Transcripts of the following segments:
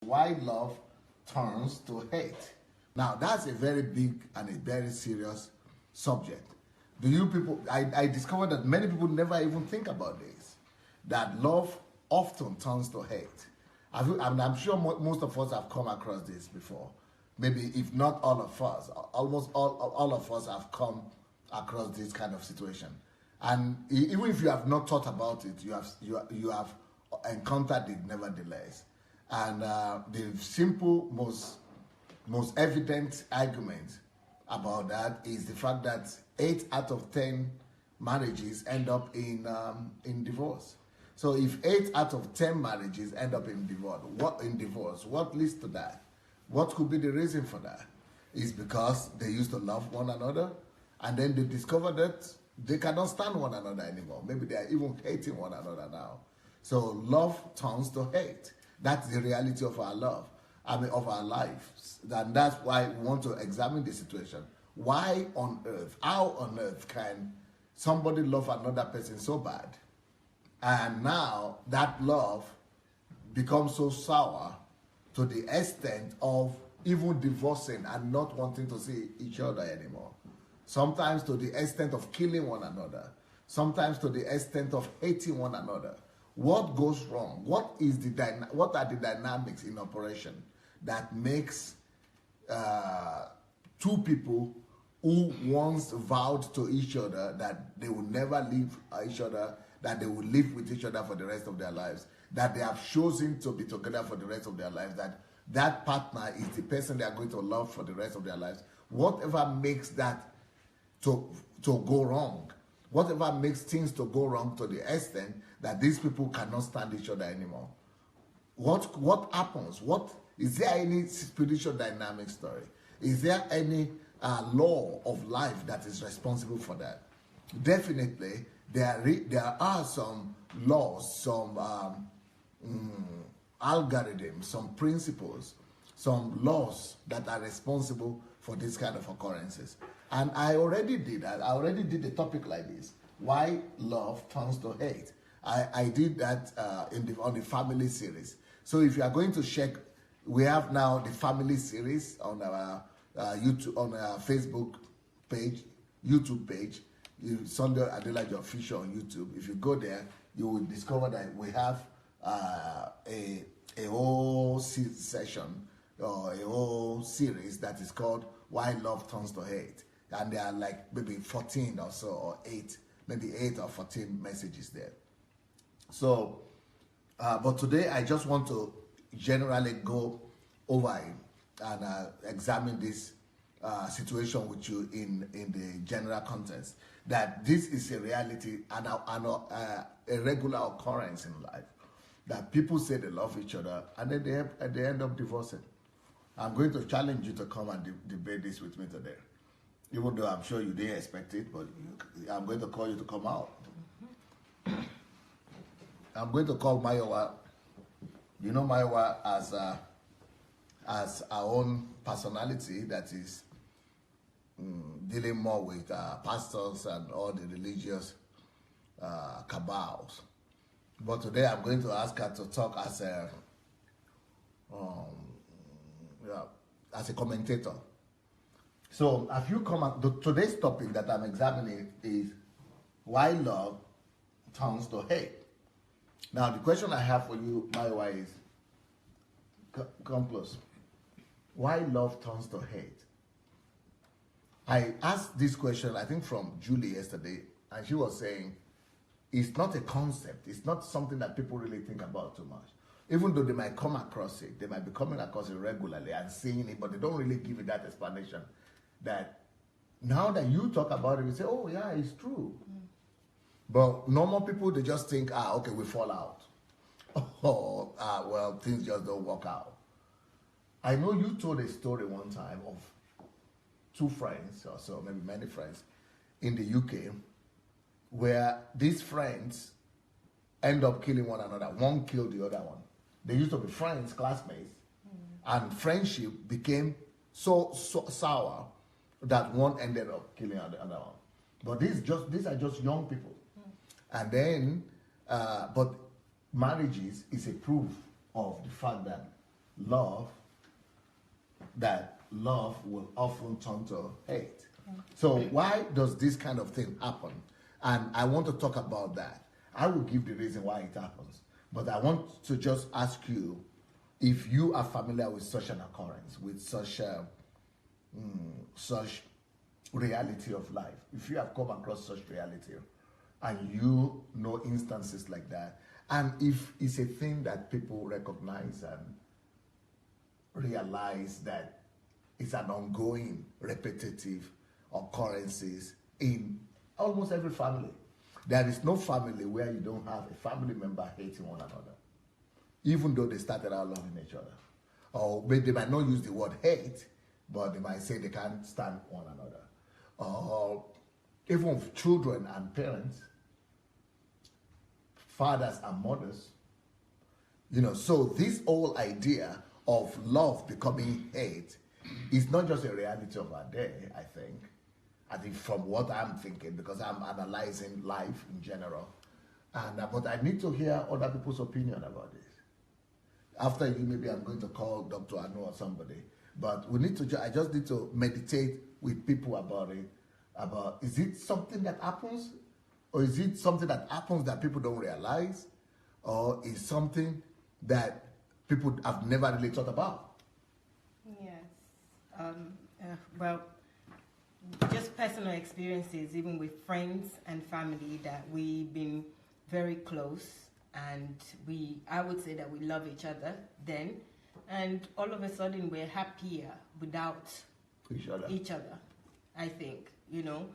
Why love turns to hate. Now, that's a very big and a very serious subject. Do you people, I discovered that many people never even think about this, that love often turns to hate. I'm sure most of us have come across this before. Maybe if not all of us, almost all of us have come across this kind of situation. And even if you have not thought about it, you have encountered it nevertheless. And the simple, most evident argument about that is the fact that 8 out of 10 marriages end up in divorce. So if 8 out of 10 marriages end up in divorce, what leads to that? What could be the reason for that? Is because they used to love one another, and then they discover that they cannot stand one another anymore. Maybe they are even hating one another now. So love turns to hate. That's the reality of our love, of our lives. And that's why we want to examine the situation. Why on earth, how on earth can somebody love another person so bad? And now that love becomes so sour to the extent of even divorcing and not wanting to see each other anymore. Sometimes to the extent of killing one another. Sometimes to the extent of hating one another. What goes wrong? What are the dynamics in operation that makes two people who once vowed to each other that they would never leave each other, that they would live with each other for the rest of their lives, that they have chosen to be together for the rest of their lives, that partner is the person they are going to love for the rest of their lives? Whatever makes that to go wrong, whatever makes things to go wrong to the extent that these people cannot stand each other anymore. What happens? Is there any spiritual dynamic story? Is there any law of life that is responsible for that? Definitely, there are some laws, some algorithms, some principles, some laws that are responsible for this kind of occurrences. And I already did that. I already did a topic like this. Why love turns to hate. I did that on the family series. So if you are going to check, we have now the family series on our YouTube, on our Facebook page, YouTube page, Sunday Adelaja Official on YouTube. If you go there, you will discover that we have a whole session or a whole series that is called Why Love Turns to Hate. And there are like maybe 14 or so, or 8, maybe 8 or 14 messages there. So, but today I just want to generally go over it and examine this situation with you in the general context. That this is a reality and a regular occurrence in life. That people say they love each other and then they end up divorcing. I'm going to challenge you to come and debate this with me today. Even though I'm sure you didn't expect it, but I'm going to call you to come out. I'm going to call Mayowa. You know Mayowa as our own personality that is dealing more with pastors and all the religious cabals. But today I'm going to ask her to talk as a commentator. So, if you come up, today's topic that I'm examining is why love turns to hate. Now, the question I have for you, Maiwa, is come close. Why love turns to hate? I asked this question, I think, from Julie yesterday, and she was saying it's not a concept. It's not something that people really think about too much. Even though they might come across it, they might be coming across it regularly and seeing it, but they don't really give it that explanation. That now that you talk about it, we say, oh yeah, it's true. But normal people, they just think, okay, we fall out. Or, well, things just don't work out. I know you told a story one time of 2 friends, or so, maybe many friends, in the UK, where these friends end up killing one another. One killed the other one. They used to be friends, classmates, and friendship became so sour that one ended up killing the other one. But these are just young people. And then, but marriages is a proof of the fact that love, that love will often turn to hate. So why does this kind of thing happen? And I want to talk about that. I will give the reason why it happens. But I want to just ask you if you are familiar with such an occurrence, with such such reality of life. If you have come across such reality and you know instances like that, and if it's a thing that people recognize and realize that it's an ongoing, repetitive occurrences in almost every family. There is no family where you don't have a family member hating one another, even though they started out loving each other. Or they might not use the word hate, but they might say they can't stand one another. Or even with children and parents, fathers and mothers. You know, so this whole idea of love becoming hate is not just a reality of our day, I think. I think from what I'm thinking, because I'm analyzing life in general. And but I need to hear other people's opinion about this. After you, maybe I'm going to call Dr. Anu or somebody. But we need to. I just need to meditate with people about it. About, is it something that happens, or is it something that happens that people don't realize, or is something that people have never really thought about? Yes. Well, just personal experiences, even with friends and family, that we've been very close, and I would say that we love each other then, and all of a sudden we're happier without each other, I think, you know.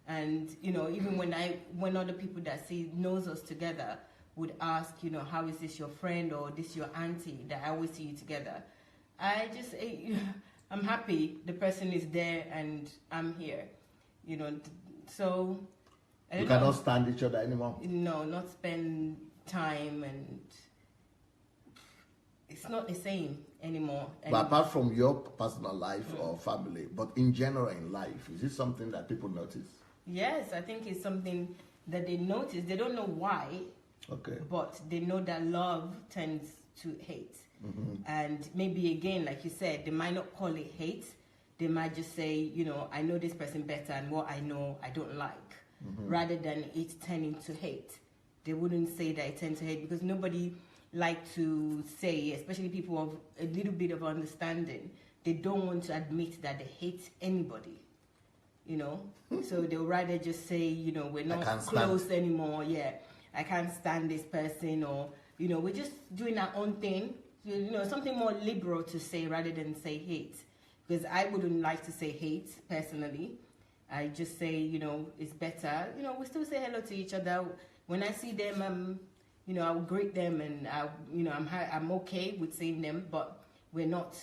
And, you know, even when other people that knows us together would ask, you know, how is this your friend or this your auntie that I always see you together, I just say, I'm happy the person is there and I'm here, you know. So you cannot stand each other anymore. No, not spend time, and it's not the same anymore. But apart from your personal life or family, but in general in life, is it something that people notice? Yes, I think it's something that they notice. They don't know why. Okay. But they know that love tends to hate. And maybe again, like you said, they might not call it hate. They might just say, you know, I know this person better, and what I know I don't like, rather than it turning to hate. They wouldn't say that it tends to hate, because nobody like to say, especially people of a little bit of understanding, they don't want to admit that they hate anybody, you know. So they'll rather just say, you know, we're not close anymore. Yeah, I can't stand this person, or, you know, we're just doing our own thing. You know, something more liberal to say rather than say hate. Because I wouldn't like to say hate, personally. I just say, you know, it's better. You know, we still say hello to each other. When I see them, you know, I'll greet them, and, you know, I'm okay with seeing them, but we're not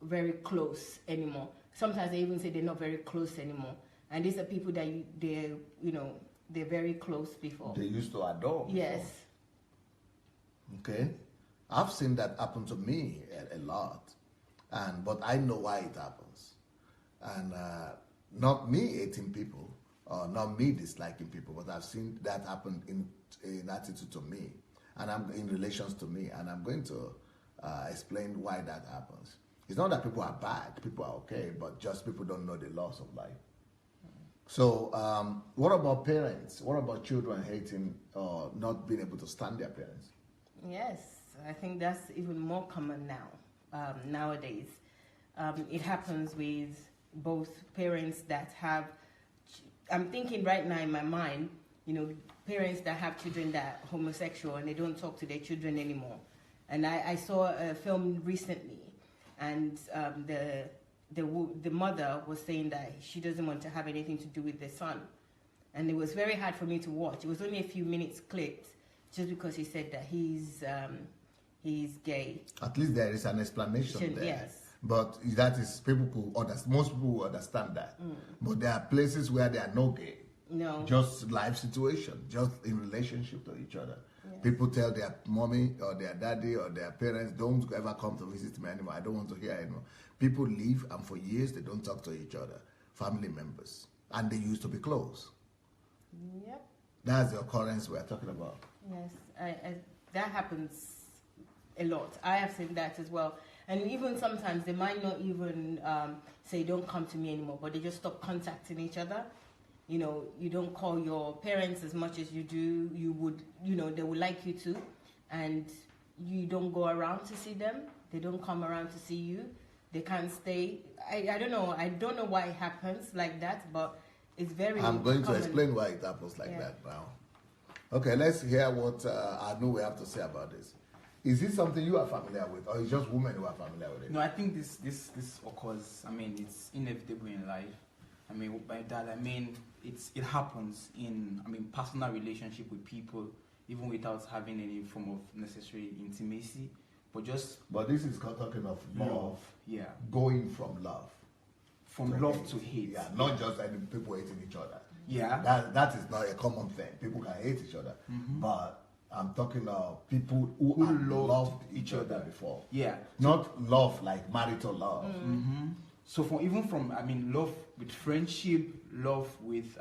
very close anymore. Sometimes they even say they're not very close anymore. And these are people that they're very close before. They used to adore. Yes. Before. Okay. I've seen that happen to me a lot, but I know why it happens, and not me hating people, or not me disliking people, but I've seen that happen in attitude to me, and I'm in relations to me, and I'm going to explain why that happens. It's not that people are bad; people are okay, but just people don't know the laws of life. So, what about parents? What about children hating or not being able to stand their parents? Yes. I think that's even more common now, nowadays. It happens with both parents that have, I'm thinking right now in my mind, you know, parents that have children that are homosexual and they don't talk to their children anymore. And I saw a film recently, and the mother was saying that she doesn't want to have anything to do with the son. And it was very hard for me to watch. It was only a few minutes clipped, just because he said that he's gay. At least there is an explanation there. Yes. But that is, most people will understand that. But there are places where there are no gay. No. Just life situation, just in relationship to each other. Yes. People tell their mommy or their daddy or their parents, don't ever come to visit me anymore. I don't want to hear anymore. People leave, and for years they don't talk to each other, family members. And they used to be close. Yep. That's the occurrence we're talking about. Yes, that happens a lot. I have seen that as well. And even sometimes they might not even say, don't come to me anymore, but they just stop contacting each other. You know, you don't call your parents as much as you do. You would, you know, they would like you to. And you don't go around to see them. They don't come around to see you. They can't stay. I don't know. I don't know why it happens like that, but it's very I'm going common. to explain why it happens like that now. Okay, let's hear what Anu have to say about this. Is this something you are familiar with, or is just women who are familiar with it? No, I think this occurs. I mean, it's inevitable in life. I mean, by that I mean it happens in personal relationship with people, even without having any form of necessary intimacy, but this is talking of love. Yeah, going from love. From love to hate. Yeah, not just any people hating each other. Yeah, that is not a common thing. People can hate each other, but I'm talking of people who loved each other before. Yeah, not love like marital love. So from love with friendship, love with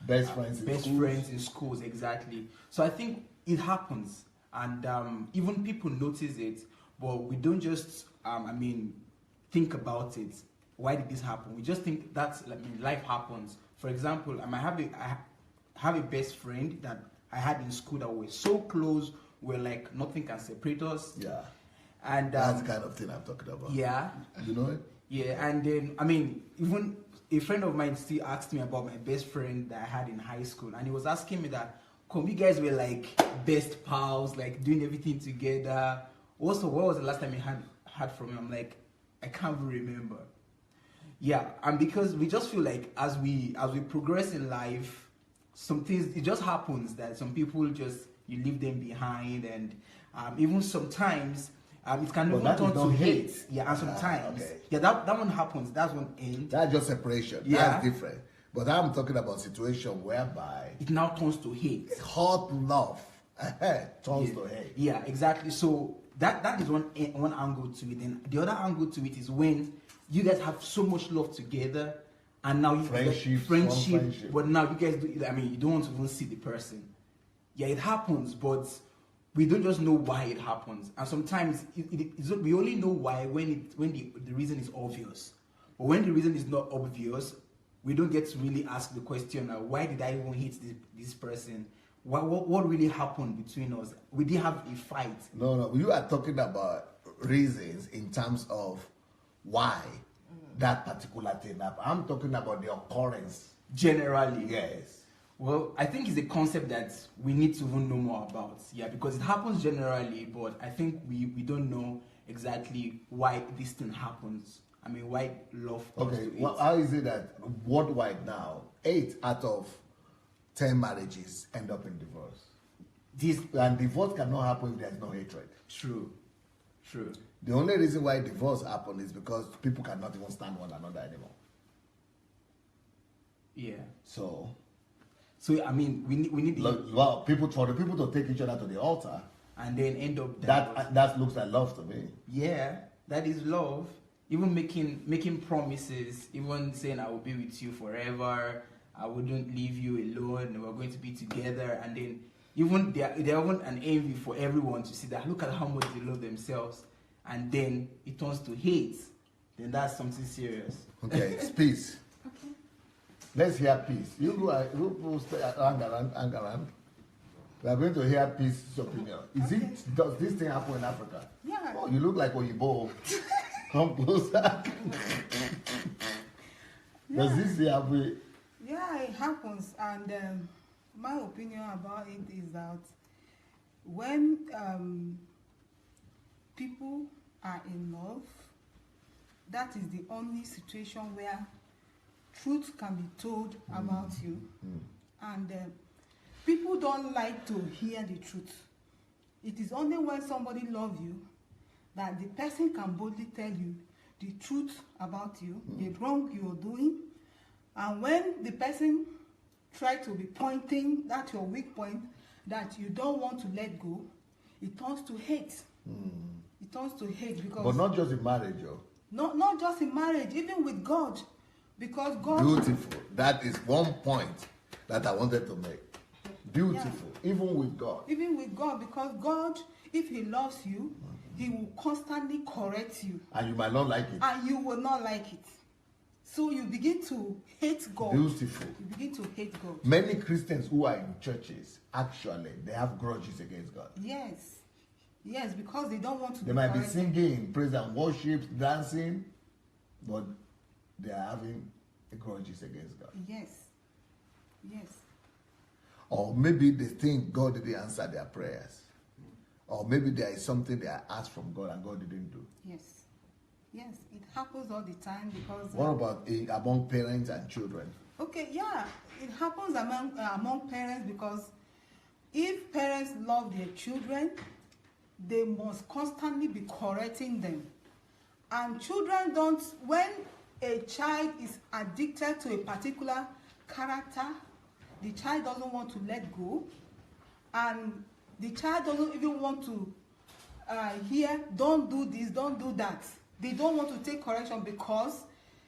best friends in schools, exactly. So I think it happens, and even people notice it, but we don't just think about it. Why did this happen? We just think that's life happens. For example, I have a best friend that I had in school that we're so close, we're like nothing can separate us. Yeah, and that's the kind of thing I'm talking about. Yeah, you know it. Yeah, and then even a friend of mine still asked me about my best friend that I had in high school, and he was asking me that, "Come, you guys were like best pals, like doing everything together. Also, what was the last time you had from him?" I'm like, I can't remember. Yeah, and because we just feel like as we progress in life, some things, it just happens that some people you leave them behind, and even sometimes it can even turn to hate. Yeah, and sometimes that one happens. That's one end. That's just separation. Yeah, that's different. But I'm talking about situation whereby it now turns to hate. Hot love turns to hate. Yeah, exactly. So that is one angle to it. And the other angle to it is when you guys have so much love together, and now you friendship, but now you guys you don't want to even see the person. Yeah, it happens, but we don't just know why it happens. And sometimes we only know why when the reason is obvious. But when the reason is not obvious, we don't get to really ask the question, why did I even hate this person? What really happened between us? We didn't have a fight. No, you are talking about reasons in terms of why that particular thing happened. I'm talking about the occurrence. Generally. Yes. Well, I think it's a concept that we need to even know more about. Yeah, because it happens generally, but I think we don't know exactly why this thing happens. Why love comes to it. Well, how is it that worldwide now, 8 out of 10 marriages end up in divorce? And divorce cannot happen if there's no hatred. True. The only reason why divorce happens is because people cannot even stand one another anymore. Yeah. So we need for the people to take each other to the altar and then end up that looks like love to me. Yeah, that is love. Even making promises, even saying I will be with you forever, I wouldn't leave you alone, we're going to be together, and then even they're even an envy for everyone to see that. Look at how much they love themselves, and then it turns to hate. Then that's something serious. Okay, it's peace. Okay. Let's hear peace. You go stay at Angaran. We are going to hear Peace's opinion. Does this thing happen in Africa? Yeah. Oh, you look like Oyibo. Come closer. Does this thing happen? Yeah, it happens. And my opinion about it is that when people are in love, that is the only situation where truth can be told about you. And people don't like to hear the truth. It is only when somebody loves you that the person can boldly tell you the truth about you, the wrong you're doing. And when the person tries to be pointing at your weak point that you don't want to let go, it turns to hate. It turns to hate because... But not just in marriage, yo. Not just in marriage, even with God. Because God... Beautiful. That is one point that I wanted to make. Beautiful. Yeah. Even with God. Even with God, because God, if He loves you, he will constantly correct you. And you might not like it. And you will not like it. So you begin to hate God. Beautiful. You begin to hate God. Many Christians who are in churches, actually, they have grudges against God. Yes. Yes, because they don't want to They might be singing, praise and worship, dancing, but they are having grudges against God. Yes. Yes. Or maybe they think God didn't answer their prayers. Or maybe there is something they asked from God and God didn't do. Yes. Yes, it happens all the time because... What about among parents and children? Okay, yeah, it happens among parents because if parents love their children, they must constantly be correcting them. And children don't... When a child is addicted to a particular character, the child doesn't want to let go, and the child doesn't even want to hear, don't do this, don't do that. They don't want to take correction because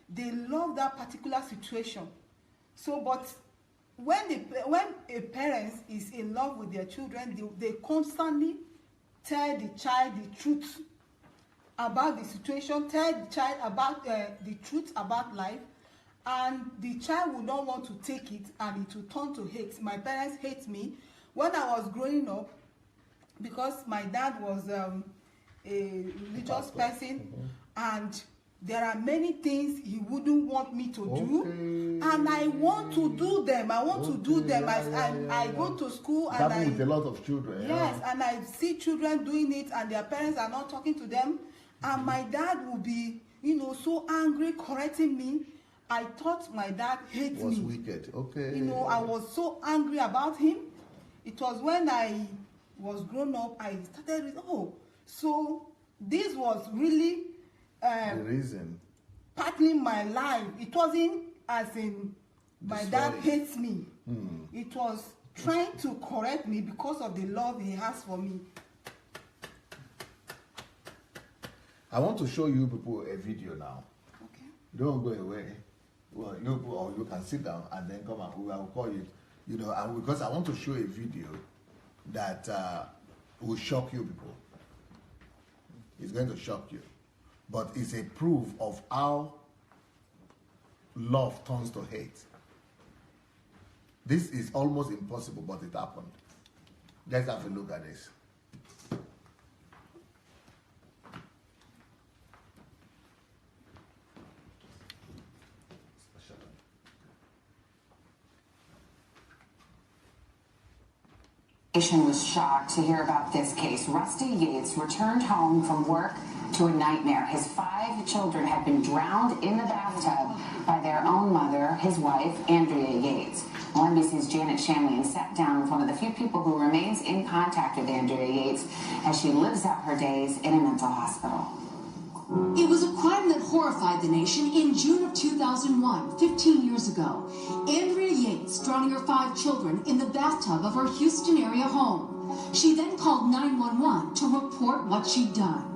they love that particular situation. So, but when a parent is in love with their children, they constantly tell the child the truth about the situation, tell the child about the truth about life, and the child will not want to take it, and it will turn to hate. My parents hate me when I was growing up because my dad was a religious person, and there are many things he wouldn't want me to do, and I want to do them. I want to do them. I go to school and that with a lot of children. Yes, and I see children doing it, and their parents are not talking to them, and my dad will be, so angry, correcting me. I thought my dad hated me. Was wicked. Okay. I was so angry about him. It was when I was grown up, I started with, so this was really the reason. partly my life. It wasn't as in my dad hates me. It was trying to correct me because of the love he has for me. I want to show you people a video now. Okay. Don't go away. Well, you can sit down and then come and I will call you. And because I want to show a video that will shock you people. It's going to shock you. But it's a proof of how love turns to hate. This is almost impossible, but it happened. Let's have a look at this. Nation was shocked to hear about this case. Rusty Yates returned home from work to a nightmare. His 5 children had been drowned in the bathtub by their own mother, his wife, Andrea Yates. Well, NBC's Janet Shamlian sat down with one of the few people who remains in contact with Andrea Yates as she lives out her days in a mental hospital. It was a crime that horrified the nation in June of 2001, 15 years ago. Andrea Yates drowning her 5 children in the bathtub of her Houston area home. She then called 911 to report what she'd done.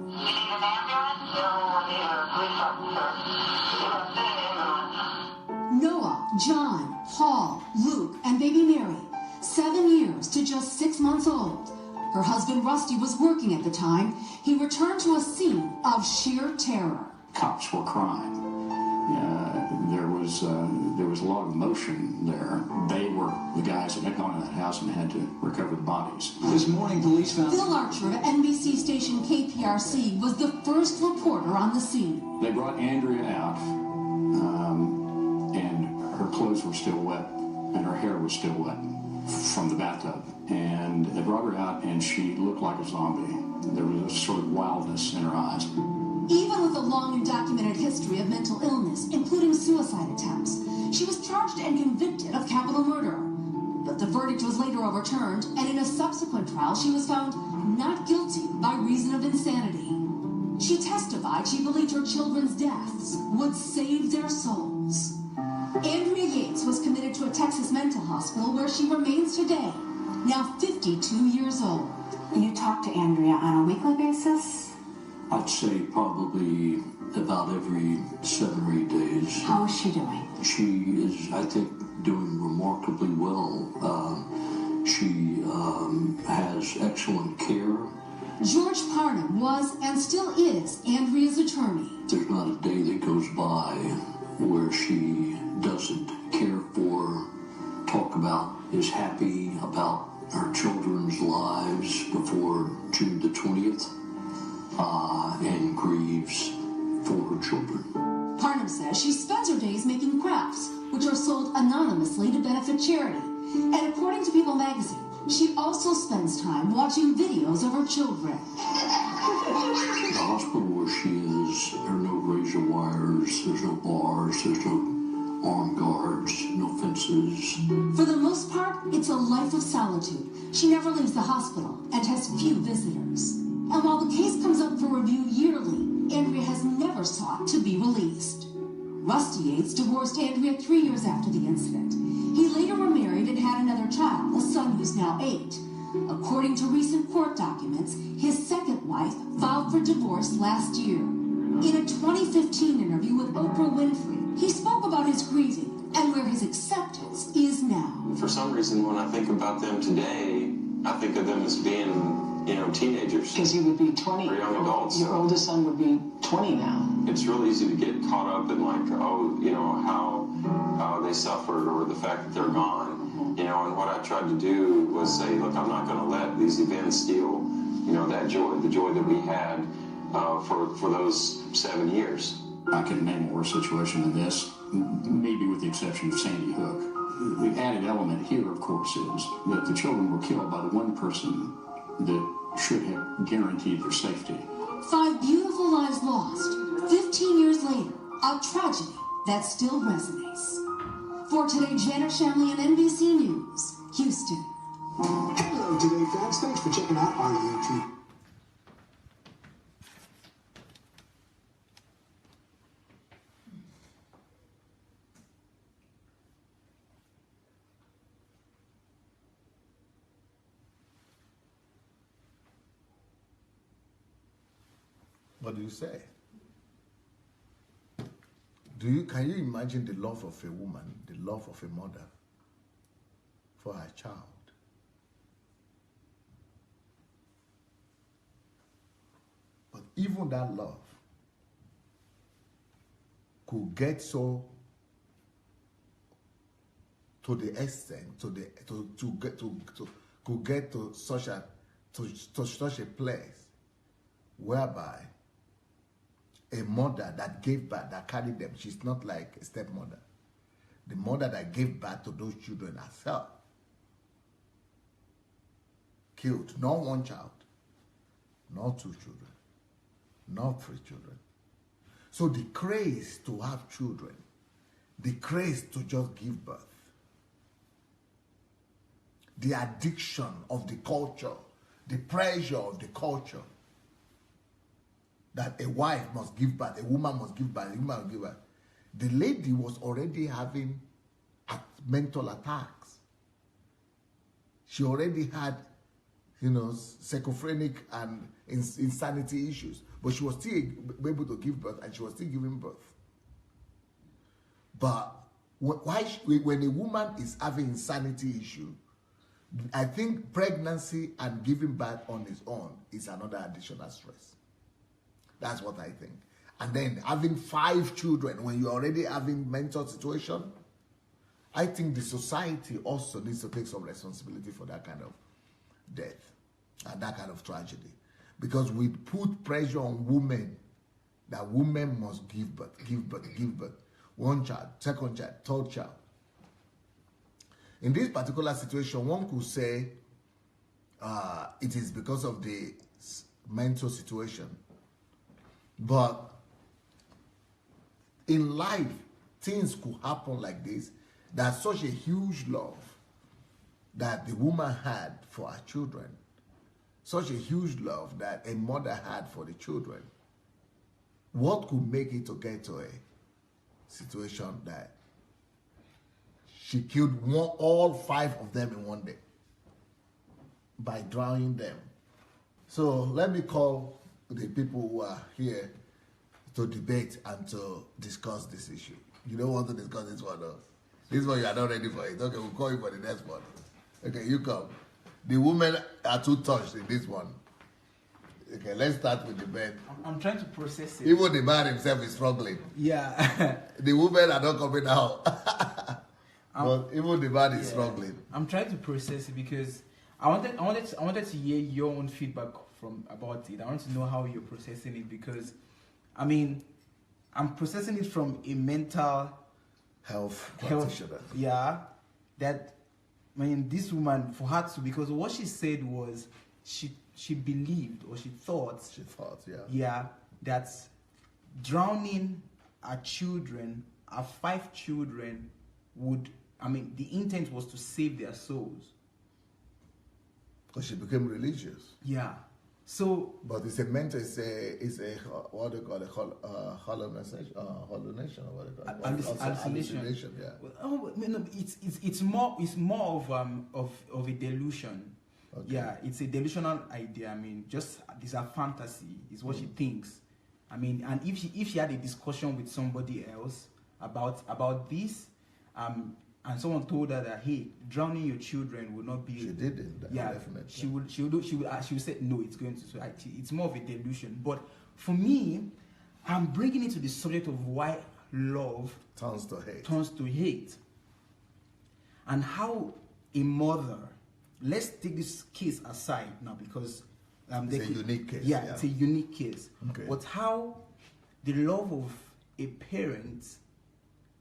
Noah, John, Paul, Luke, and baby Mary, 7 years to just 6 months old. Her husband, Rusty, was working at the time. He returned to a scene of sheer terror. Cops were crying. There was a lot of emotion there. They were the guys that had gone to that house and had to recover the bodies. This morning, police found... Phil Archer of NBC station KPRC was the first reporter on the scene. They brought Andrea out, and her clothes were still wet, and her hair was still wet from the bathtub. And they brought her out, and she looked like a zombie. There was a sort of wildness in her eyes. Even with a long and documented history of mental illness, including suicide attempts, she was charged and convicted of capital murder. But the verdict was later overturned, and in a subsequent trial, she was found not guilty by reason of insanity. She testified she believed her children's deaths would save their souls. Andrea Yates was committed to a Texas mental hospital where she remains today, now 52 years old. You talk to Andrea on a weekly basis? I'd say probably about every 7 or 8 days. How is she doing? She is, I think, doing remarkably well. She has excellent care. George Parnham was and still is Andrea's attorney. There's not a day that goes by where she doesn't care for, talk about, is happy about her children's lives before June the 20th, and grieves for her children. Parnham says she spends her days making crafts, which are sold anonymously to benefit charity. And according to People magazine, she also spends time watching videos of her children. The hospital where she is, there are no razor wires, there's no bars, there's no armed guards, no fences. For the most part, it's a life of solitude. She never leaves the hospital and has few visitors. And while the case comes up for review yearly, Andrea has never sought to be released. Rusty Yates divorced Andrea 3 years after the incident. He later remarried and had another child, a son who's now 8. According to recent court documents, his second wife filed for divorce last year. In a 2015 interview with Oprah Winfrey, he spoke about his grieving and where his acceptance is now. For some reason, when I think about them today, I think of them as being, teenagers. Because he would be 20. Or young adults. Your oldest son would be 20 now. It's really easy to get caught up in how they suffered or the fact that they're gone. And what I tried to do was say, look, I'm not going to let these events steal, that joy, the joy that we had for those 7 years. I can name a worse situation than this, maybe with the exception of Sandy Hook. The added element here, of course, is that the children were killed by the one person that should have guaranteed their safety. 5 beautiful lives lost. 15 years later, a tragedy that still resonates. For today, Janet Shamley and NBC News, Houston. Hello, Today fans. Thanks for checking out our YouTube. What do you say? Can you imagine the love of a woman, the love of a mother for her child? But even that love could get so to the extent, could get to such a place whereby a mother that gave birth, that carried them, she's not like a stepmother. The mother that gave birth to those children herself, killed not one child, not 2 children, not 3 children. So the craze to have children, the craze to just give birth, the addiction of the culture, the pressure of the culture, that a wife must give birth, a woman must give birth, a woman must give birth. The lady was already having mental attacks. She already had, schizophrenic and insanity issues, but she was still able to give birth, and she was still giving birth. But when a woman is having insanity issue, I think pregnancy and giving birth on its own is another additional stress. That's what I think. And then having 5 children when you're already having mental situation, I think the society also needs to take some responsibility for that kind of death and that kind of tragedy. Because we put pressure on women that women must give birth. 1 child, 2nd child, 3rd child. In this particular situation, one could say it is because of the mental situation. But in life, things could happen like this. There's such a huge love that the woman had for her children, such a huge love that a mother had for the children. What could make it to get to a situation that she killed all 5 of them in one day by drowning them? So let me call the people who are here to debate and to discuss this issue. You don't want to discuss this one, though? This one you are not ready for it. Okay, we'll call you for the next one. Okay, you come. The women are too touched in this one. Okay, let's start with the man. I'm trying to process it. Even the man himself is struggling. Yeah. The women are not coming out. But even the man is struggling. I'm trying to process it because I wanted to hear your own feedback about it. I want to know how you're processing it because, I mean, I'm processing it from a mental health practitioner. Yeah, that, I mean, this woman, for her to, because what she said was she believed or she thought, that drowning her children, her 5 children, would, I mean, the intent was to save their souls. Because she became religious. Yeah. So, but it's a mental, it's a what do you call it, hallucination, or what do you call it? Hallucination. Yeah. Oh no, it's more of a delusion. Okay. Yeah, it's a delusional idea. I mean, just these are fantasy. Is what she thinks. I mean, and if she had a discussion with somebody else about this, and someone told her that, hey, drowning your children will not be. She didn't. Yeah, definitely. She would say no. It's going to. So it's more of a delusion. But for me, I'm bringing it to the subject of why love turns to hate, and how a mother. Let's take this case aside now because it's a unique case. Yeah, it's a unique case. Okay. But how the love of a parent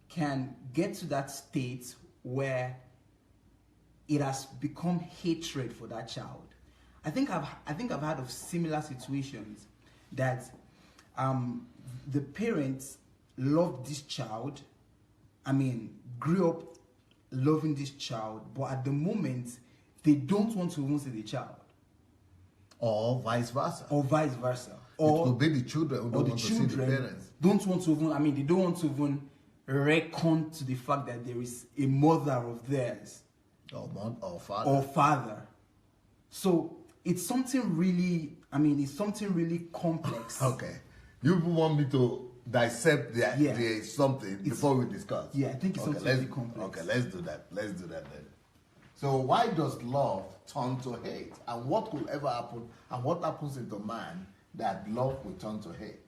can get to that state where it has become hatred for that child. I think I've heard of similar situations that the parents loved this child. I mean, grew up loving this child, but at the moment they don't want to even see the child. Or vice versa. Or it could be the children who don't want to see the parents. Don't want to even, I mean, they don't want to even reckon to the fact that there is a mother of theirs. Or father. So it's something really, I mean, it's something really complex. Okay. You want me to dissect the something before we discuss? Yeah, I think it's something really complex. Okay, let's do that then. So why does love turn to hate? And what could ever happen? And what happens in the man that love will turn to hate?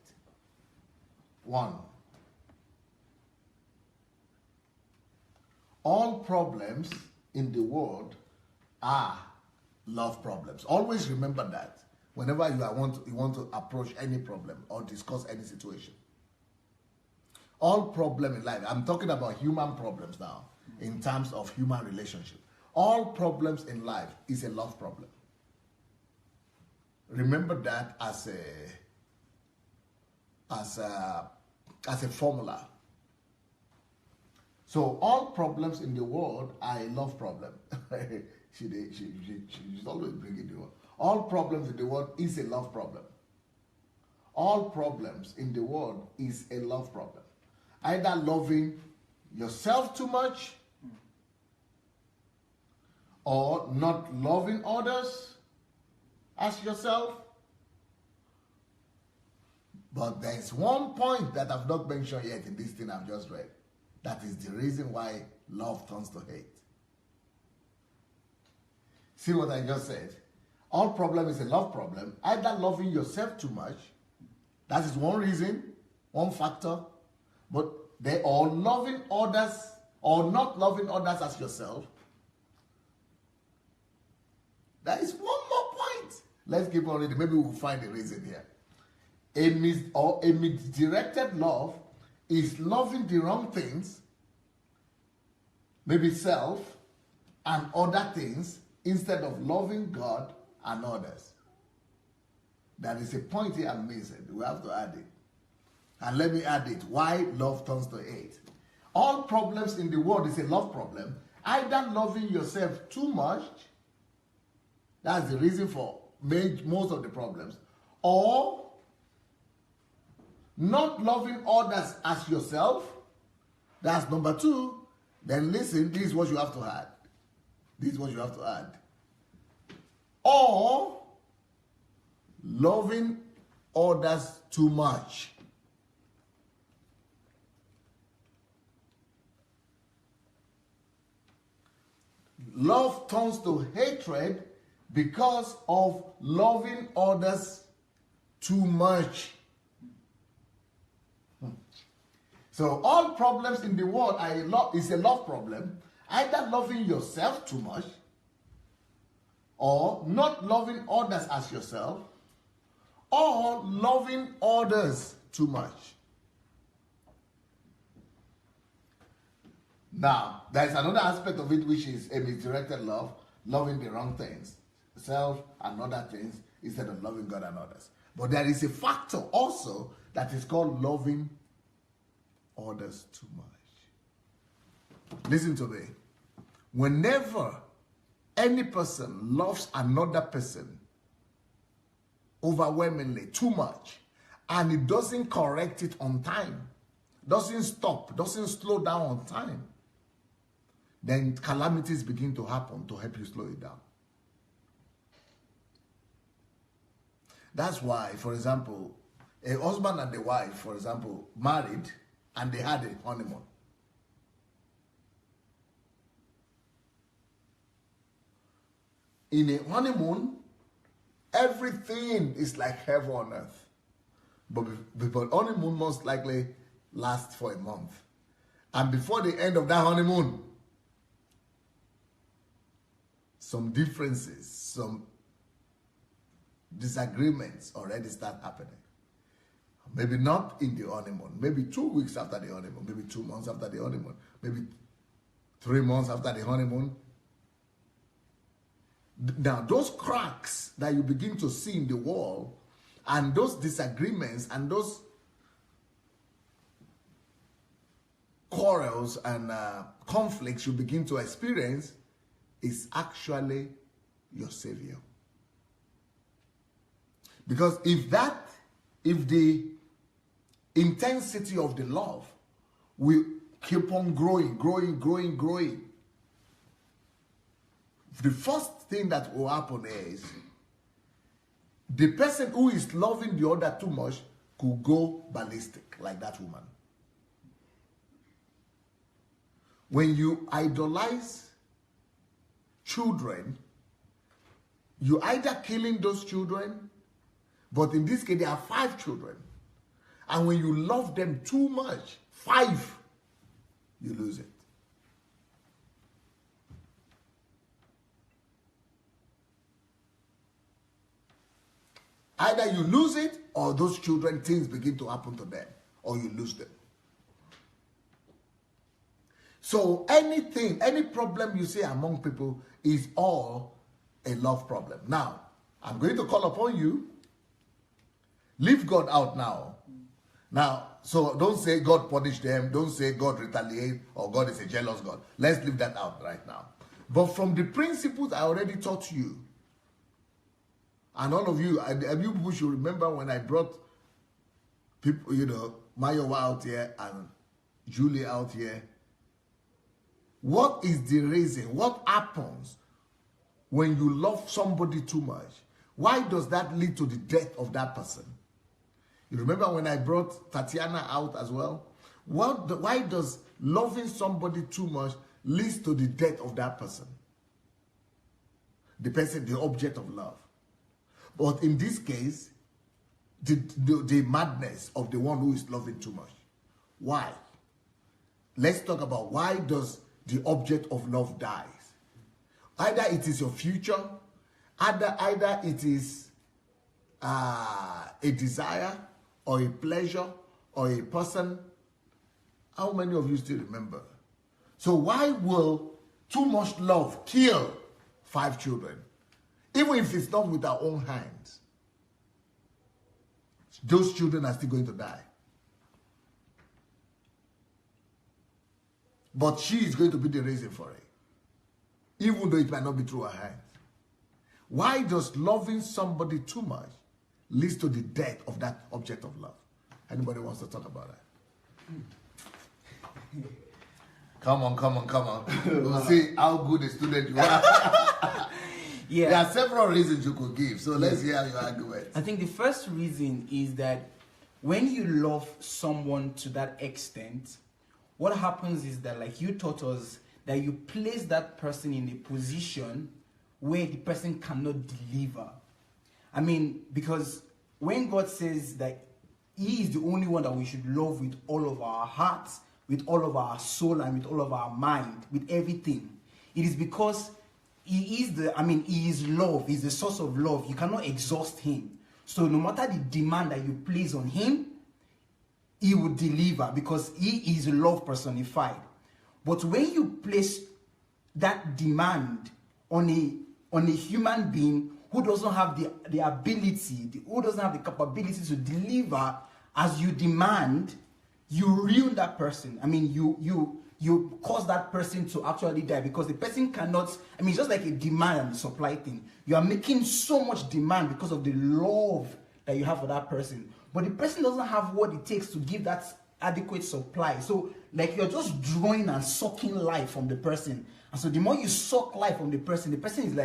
1. All problems in the world are love problems. Always remember that whenever you want to approach any problem or discuss any situation. All problems in life, I'm talking about human problems now, in terms of human relationship. All problems in life is a love problem. Remember that as a formula. So all problems in the world are a love problem. She's always bringing the word. All problems in the world is a love problem. All problems in the world is a love problem. Either loving yourself too much, or not loving others as yourself. But there's one point that I've not mentioned yet in this thing I've just read. That is the reason why love turns to hate. See what I just said? All problem is a love problem. Either loving yourself too much, that is one reason, one factor, but they are loving others or not loving others as yourself. That is one more point. Let's keep on reading. Maybe we'll find a reason here. A misdirected love is loving the wrong things, maybe self and other things, instead of loving God and others. That is a point here I'm missing. We have to add it. And let me add it. Why love turns to hate. All problems in the world is a love problem. Either loving yourself too much, that's the reason for most of the problems, or not loving others as yourself, that's number 2. Then listen, this is what you have to add. This is what you have to add. Or loving others too much. Love turns to hatred because of loving others too much. So all problems in the world is a love problem. Either loving yourself too much, or not loving others as yourself, or loving others too much. Now, there's another aspect of it which is a misdirected love, loving the wrong things, self and other things, instead of loving God and others. But there is a factor also that is called loving others too much. Listen to me. Whenever any person loves another person overwhelmingly too much, and it doesn't correct it on time, doesn't stop, doesn't slow down on time, then calamities begin to happen to help you slow it down. That's why, for example, a husband and a wife, for example, married and they had a honeymoon. In a honeymoon, everything is like heaven on earth. But honeymoon most likely lasts for a month. And before the end of that honeymoon, some differences, some disagreements already start happening. Maybe not in the honeymoon, maybe 2 weeks after the honeymoon, maybe 2 months after the honeymoon, maybe 3 months after the honeymoon. Now, those cracks that you begin to see in the wall, and those disagreements, and those quarrels and conflicts you begin to experience, is actually your Savior. Because if the intensity of the love will keep on growing, the first thing that will happen is the person who is loving the other too much could go ballistic, like that woman. When you idolize children, you either killing those children, but in this case there are 5 children, and when you love them too much, 5, you lose it. Either you lose it, or those children, things begin to happen to them, or you lose them. So anything, any problem you see among people is all a love problem. Now, I'm going to call upon you. Leave God out now. Now, so don't say God punished them. Don't say God retaliate or God is a jealous God. Let's leave that out right now. But from the principles I already taught you, and all of you, you people should remember when I brought people, Mayowa out here and Julie out here. What is the reason? What happens when you love somebody too much? Why does that lead to the death of that person? You remember when I brought Tatiana out as well? Why does loving somebody too much lead to the death of that person? The person, the object of love. But in this case, the madness of the one who is loving too much. Why? Let's talk about why does the object of love dies. Either it is your future, either it is a desire or a pleasure or a person. How many of you still remember? So why will too much love kill 5 children? Even if it's not with our own hands, those children are still going to die. But she is going to be the reason for it, even though it might not be through her hands. Why does loving somebody too much lead to the death of that object of love? Anybody wants to talk about that? Come on. We'll see how good a student you are. Yeah. There are several reasons you could give, so let's hear your argument. I think the first reason is that when you love someone to that extent, what happens is that, like you taught us, that you place that person in a position where the person cannot deliver. I mean, because when God says that He is the only one that we should love with all of our hearts, with all of our soul, and with all of our mind, with everything, it is because He is He is love. He's the source of love. You cannot exhaust Him. So no matter the demand that you place on Him, He will deliver, because He is love personified. But when you place that demand on a human being who doesn't have the ability, who doesn't have the capability to deliver as you demand, you ruin that person. I mean, you cause that person to actually die, because the person cannot, it's just like a demand and supply thing. You are making so much demand because of the love that you have for that person. But the person doesn't have what it takes to give that adequate supply. So, like, you're just drawing and sucking life from the person. And so the more you suck life from the person is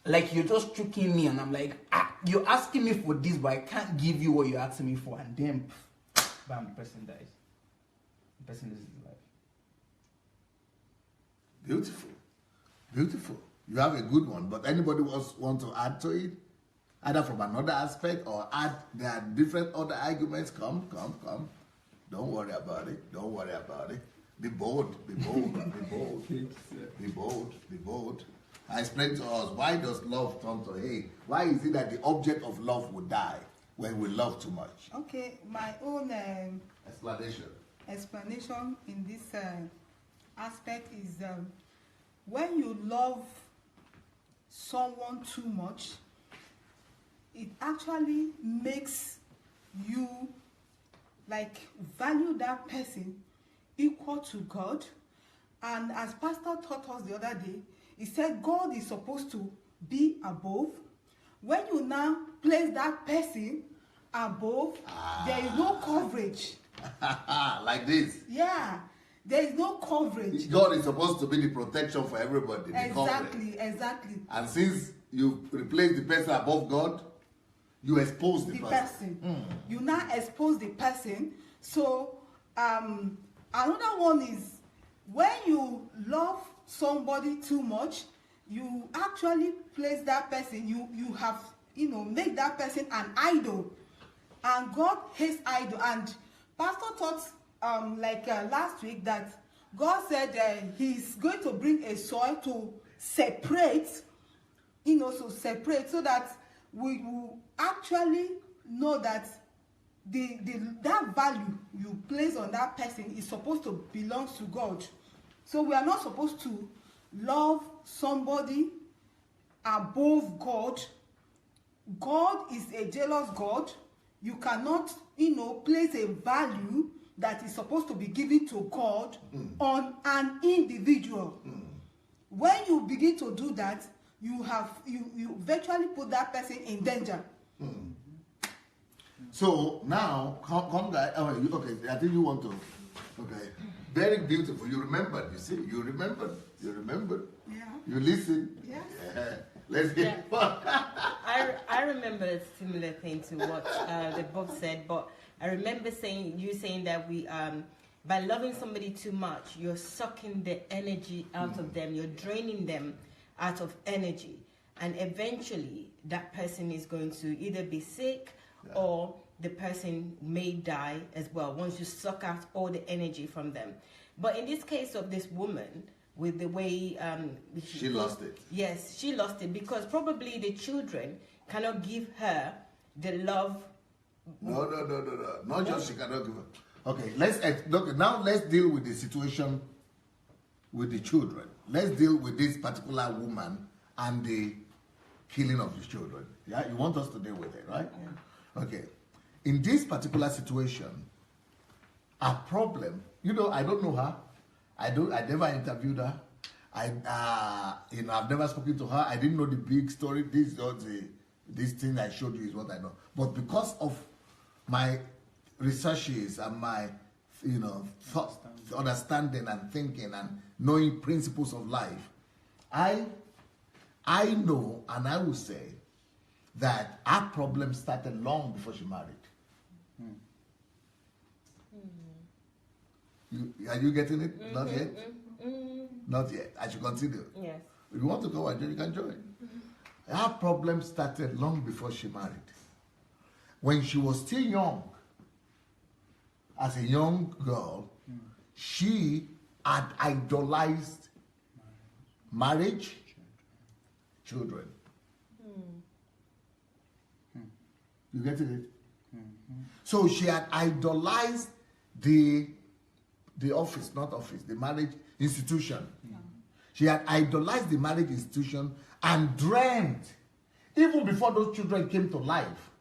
like you're just tricking me, and I'm like, you're asking me for this, but I can't give you what you're asking me for. And then, bam, the person dies. The person loses his life. Beautiful. Beautiful. You have a good one, but anybody want to add to it? Either from another aspect or add, there are different other arguments. Come. Don't worry about it. Don't worry about it. Be bold. Be bold. Be bold. Be bold. Be bold. I explained to us, why does love turn to hate? Why is it that the object of love would die when we love too much? Okay, my own explanation in this aspect is when you love someone too much, it actually makes you value that person equal to God. And as Pastor taught us the other day, he said God is supposed to be above. When you now place that person above, there is no coverage. Like this. Yeah, there is no coverage. God is supposed to be the protection for everybody. Exactly. And since you replace the person above God, you expose the person. You now expose the person. So another one is when you love somebody too much, you actually place that person, you have make that person an idol, and God hates idol. And Pastor taught last week that God said he's going to bring a soil to separate, so that we will actually know that that value you place on that person is supposed to belong to God. So we are not supposed to love somebody above God. God is a jealous God. You cannot, place a value that is supposed to be given to God on an individual. When you begin to do that, you virtually put that person in danger. So now, come guys. Okay, I think you want to. Okay, very beautiful. You remembered. You see, you remembered. Yeah. You listen. Yes. Yeah. Let's get. I remember a similar thing to what the book said, but I remember you saying that we by loving somebody too much, you're sucking the energy out of them. You're draining them out of energy, and eventually that person is going to either be sick or the person may die as well once you suck out all the energy from them. But in this case of this woman, with the way she lost it. Yes, she lost it because probably the children cannot give her the love. No. Not just she cannot give her. Okay, now let's deal with the situation with the children. Let's deal with this particular woman and the killing of the children. Yeah, you want us to deal with it, right? Yeah. Okay. In this particular situation, a problem, I don't know her. I never interviewed her. I've never spoken to her. I didn't know the big story. This thing I showed you is what I know. But because of my researches and my, understanding and thinking and knowing principles of life, I know, and I will say that our problem started long before she married. Are you getting it? Not yet? Not yet. I should continue. Yes. If you want to go and join, you can join. Our problem started long before she married. when she was still young, as a young girl, she had idolized marriage, children. You get it? So she had idolized the office, not office, the marriage institution. She had idolized the marriage institution and dreamt, even before those children came to life,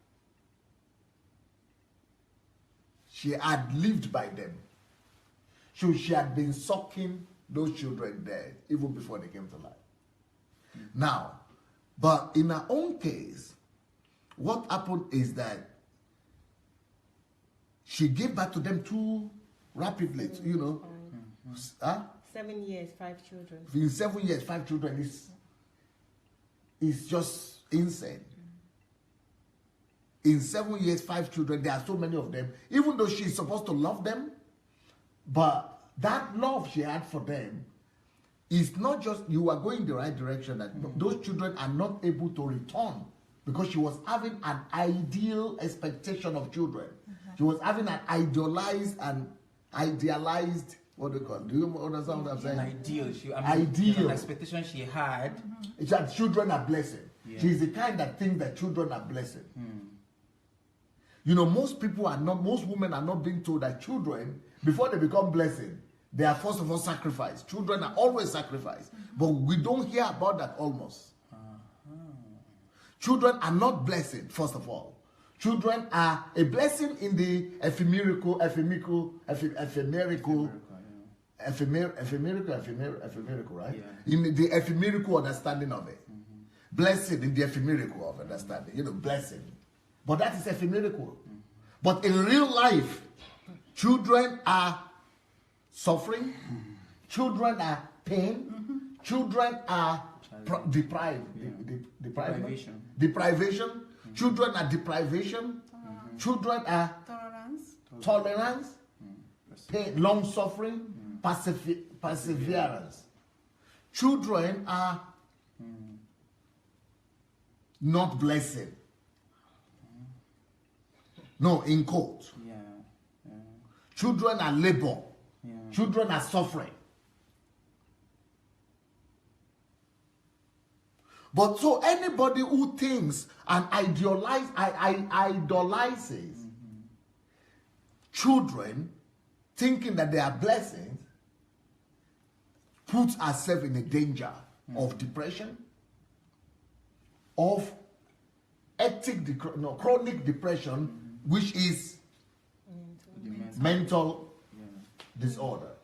she had lived by them. So she had been sucking those children dead even before they came to life. Now, but in her own case, what happened is that she gave birth to them too rapidly, you know. 7 years, 5 children. In 7 years, 5 children is just insane. In 7 years, 5 children, there are so many of them, even though she's supposed to love them, but that love she had for them is not just you are going the right direction, that those children are not able to return because she was having an ideal expectation of children. She was having an idealized, what do you call it? Do you understand what I'm saying? Ideal. Ideal. The expectation she had. It's that children are blessing. Yeah. She's the kind that thinks that children are blessing. You know, most women are not being told that children, before they become blessing, they are first of all sacrificed. Children are always sacrificed. But we don't hear about that almost. Children are not blessing, first of all. Children are a blessing in the ephemerical, right? Yeah. In the ephemerical understanding of it. Blessing in the ephemerical of understanding. You know, blessing. But that is ephemerical. But in real life, children are suffering. Children are pain. Children are deprivation. Children are deprivation. Children are tolerance, pain, long suffering, perseverance. Children are not blessed. No, in quote. Children are labor. Children are suffering. But so anybody who thinks and idolizes children, thinking that they are blessings, puts herself in a danger of depression, of chronic depression, which is mental disorder.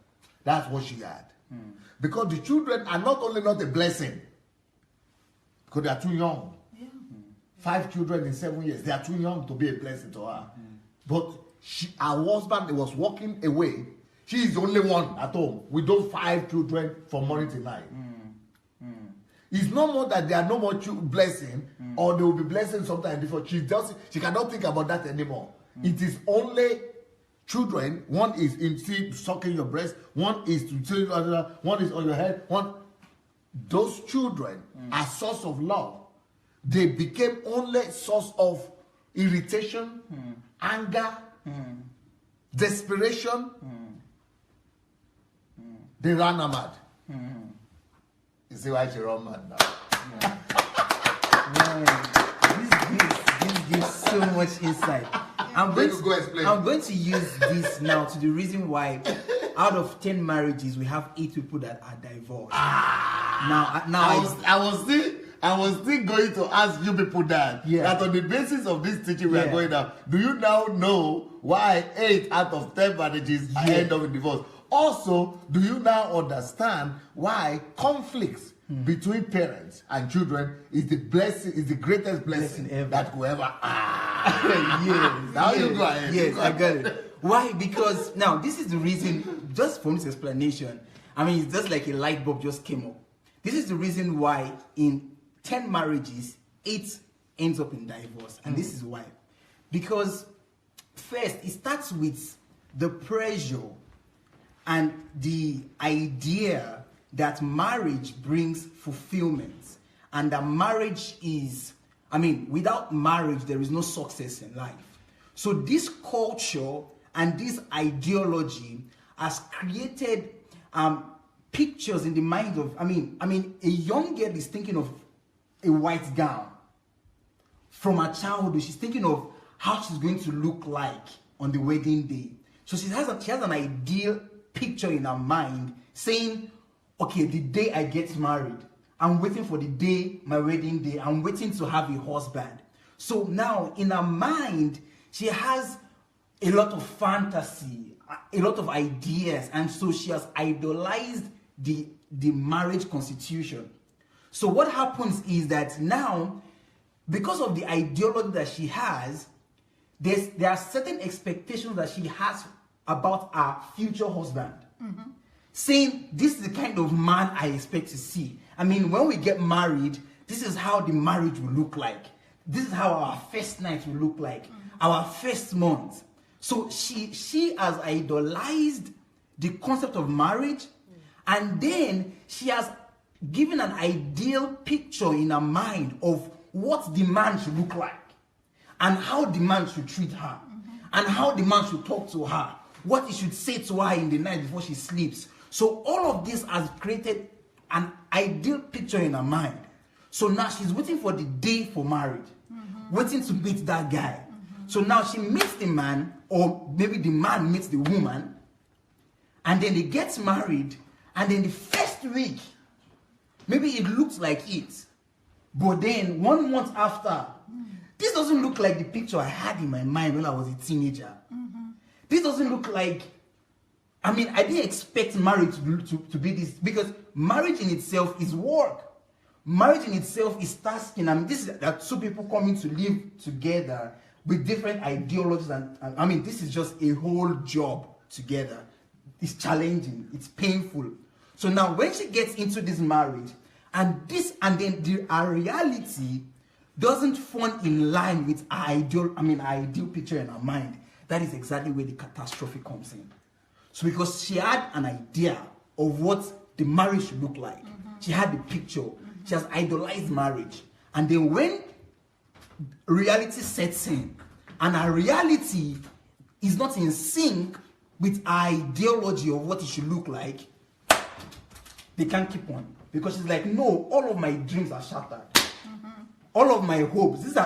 That's what she had. Because the children are not only not a blessing, because they are too young. 5 children in 7 years, they are too young to be a blessing to her. But her husband was walking away. She is the only one at home with those 5 children from morning till night. It's no more that there are no more blessing, or they will be blessing sometime before. She cannot think about that anymore. It is only children. One is in sucking your breast. One is one is on your head. Those children are source of love. They became only source of irritation, anger, desperation. They ran her mad. You see why she ran mad now? This gives so much insight. I'm going to use this now to the reason why out of 10 marriages we have 8 people that are divorced. I was still going to ask you people that on the basis of this teaching we are going on, do you now know why 8 out of 10 marriages end up in divorce? Also, do you now understand why conflicts between parents and children is the greatest blessing ever that could ever you go ahead. Yes, I got it. Why? Because now this is the reason, just from this explanation, I mean, it's just like a light bulb just came up. This is the reason why in 10 marriages, 8 ends up in divorce. And this is why. Because first, it starts with the pressure and the idea that marriage brings fulfillment and that marriage is I mean, without marriage, there is no success in life. So this culture and this ideology has created pictures in the minds of, I mean, a young girl is thinking of a white gown from her childhood. She's thinking of how she's going to look like on the wedding day. So she has an ideal picture in her mind saying, okay, the day I get married, I'm waiting for the day, my wedding day, I'm waiting to have a husband. So now in her mind, she has a lot of fantasy, a lot of ideas, and so she has idolized the marriage constitution. So what happens is that now, because of the ideology that she has, there are certain expectations that she has about her future husband. Saying, this is the kind of man I expect to see. I mean, when we get married, this is how the marriage will look like. This is how our first night will look like. Our first month. So she has idolized the concept of marriage, and then she has given an ideal picture in her mind of what the man should look like, and how the man should treat her, and how the man should talk to her, what he should say to her in the night before she sleeps. So all of this has created an ideal picture in her mind. So now she's waiting for the day for marriage, waiting to meet that guy. So now she meets the man, or maybe the man meets the woman, and then they get married, and then the first week, maybe it looks like it, but then 1 month after, this doesn't look like the picture I had in my mind when I was a teenager. This doesn't look like, I mean, I didn't expect marriage to be this, because marriage in itself is work. Marriage in itself is tasking. I mean, this is that two people coming to live together with different ideologies, and I mean, this is just a whole job together. It's challenging, it's painful. So now when she gets into this marriage, and then our reality doesn't fall in line with our ideal picture in her mind, that is exactly where the catastrophe comes in. So because she had an idea of what the marriage should look like, she had the picture, she has idolized marriage, and then when reality sets in, and our reality is not in sync with our ideology of what it should look like, they can't keep on. Because she's like, no, all of my dreams are shattered. All of my hopes, this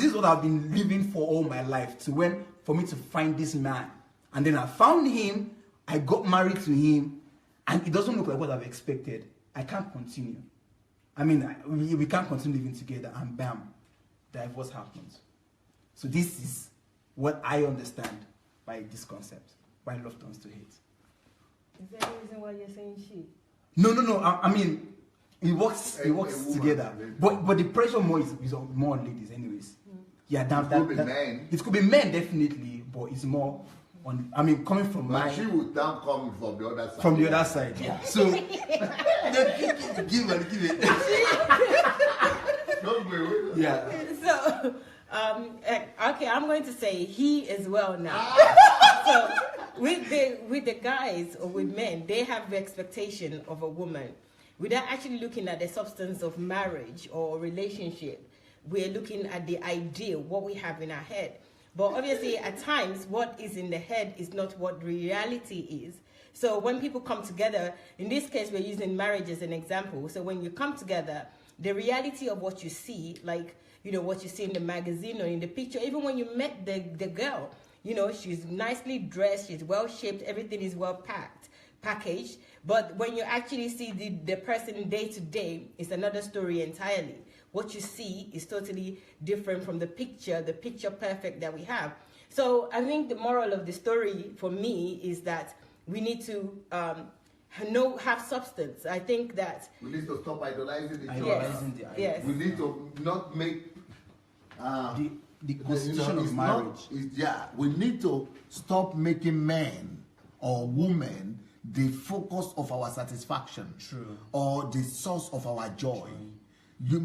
is what I've been living for all my life, for me to find this man. And then I found him, I got married to him, and it doesn't look like what I've expected. I can't continue. I mean, we can't continue living together, and bam, divorce happens. So this is what I understand by this concept, why love turns to hate. Is there any reason why you're saying she? No. I mean, it works together. But the pressure more is more on ladies, anyways. Yeah, it could be men. It could be men, definitely, but it's more on. I mean, coming from but she would now come from the other side. From the other side, yeah. So give it. Yeah. So, okay, I'm going to say he as well now. So, with the guys or with men, they have the expectation of a woman without actually looking at the substance of marriage or relationship. We're looking at the ideal, what we have in our head. But obviously, at times, what is in the head is not what reality is. So when people come together, in this case, we're using marriage as an example. So when you come together, the reality of what you see, like, you know, what you see in the magazine or in the picture, even when you met the girl, you know, she's nicely dressed, she's well shaped, everything is well packaged. But when you actually see the person day to day, it's another story entirely. What you see is totally different from the picture perfect that we have. So I think the moral of the story for me is that we need to have substance. I think that we need to stop idolizing the yes. We need to not make the constitution of marriage. We need to stop making men or women the focus of our satisfaction. True. Or the source of our joy.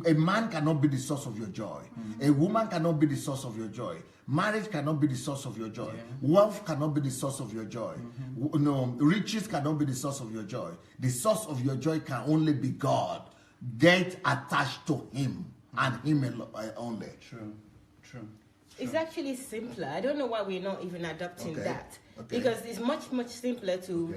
A man cannot be the source of your joy. A woman cannot be the source of your joy. Marriage cannot be the source of your joy. Wealth cannot be the source of your joy. No, riches cannot be the source of your joy. The source of your joy can only be God. Get attached to Him. and Him only. True. It's actually simpler. I don't know why we're not even adopting that. Okay. Because it's much, much simpler to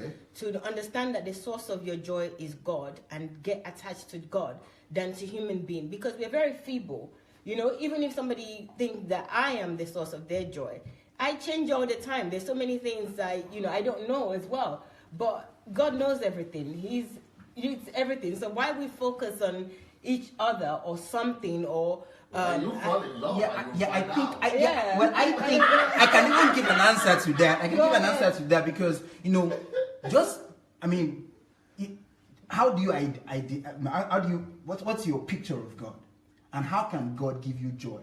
understand that the source of your joy is God and get attached to God than to human being. Because we're very feeble. You know, even if somebody thinks that I am the source of their joy, I change all the time. There's so many things I don't know as well. But God knows everything. He's everything. So why we focus on each other or something or you fall in love. I think I can even give an answer to that. I can give an answer to that because how do you what's your picture of God, and how can God give you joy?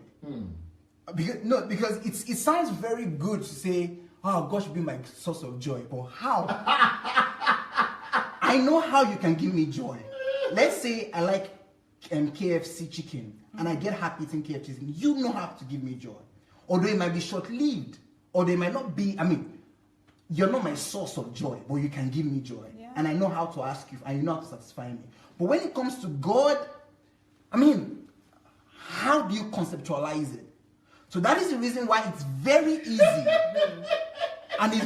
Because it sounds very good to say, oh, God should be my source of joy, but how? I know how you can give me joy. Let's say I like KFC chicken, and I get happy eating KFC chicken. You know how to give me joy. Although it might be short-lived, or they might not be, you're not my source of joy, but you can give me joy. Yeah. And I know how to ask you, and you know how to satisfy me. But when it comes to God, how do you conceptualize it? So that is the reason why it's very easy. And it's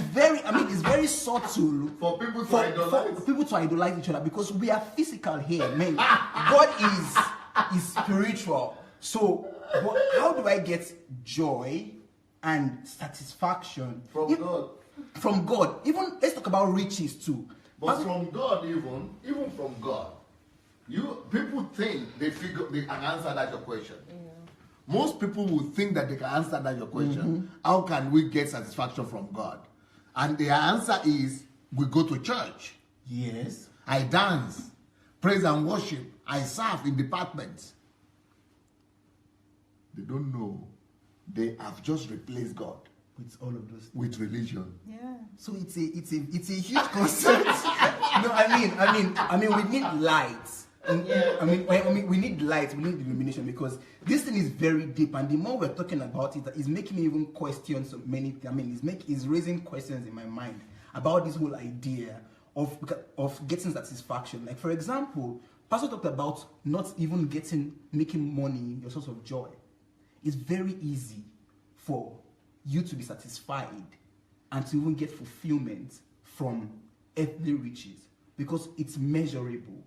very subtle for people to idolize each other, because we are physical here, man. God is spiritual. So how do I get joy and satisfaction from God? From God. Even let's talk about riches too. But from God, even from God, people think they can answer that your question. Most people would think that they can answer that your question. How can we get satisfaction from God? And the answer is, we go to church. Yes. I dance, praise and worship. I serve in departments. They don't know. They have just replaced God with all of those things. With religion. Yeah. So it's a huge concept. No, I mean we need light. We need light, we need illumination, because this thing is very deep, and the more we're talking about it, it's making me even question so many things. It's raising questions in my mind about this whole idea of getting satisfaction. Like, for example, Pastor talked about not even making money your source of joy. It's very easy for you to be satisfied and to even get fulfillment from earthly riches, because it's measurable.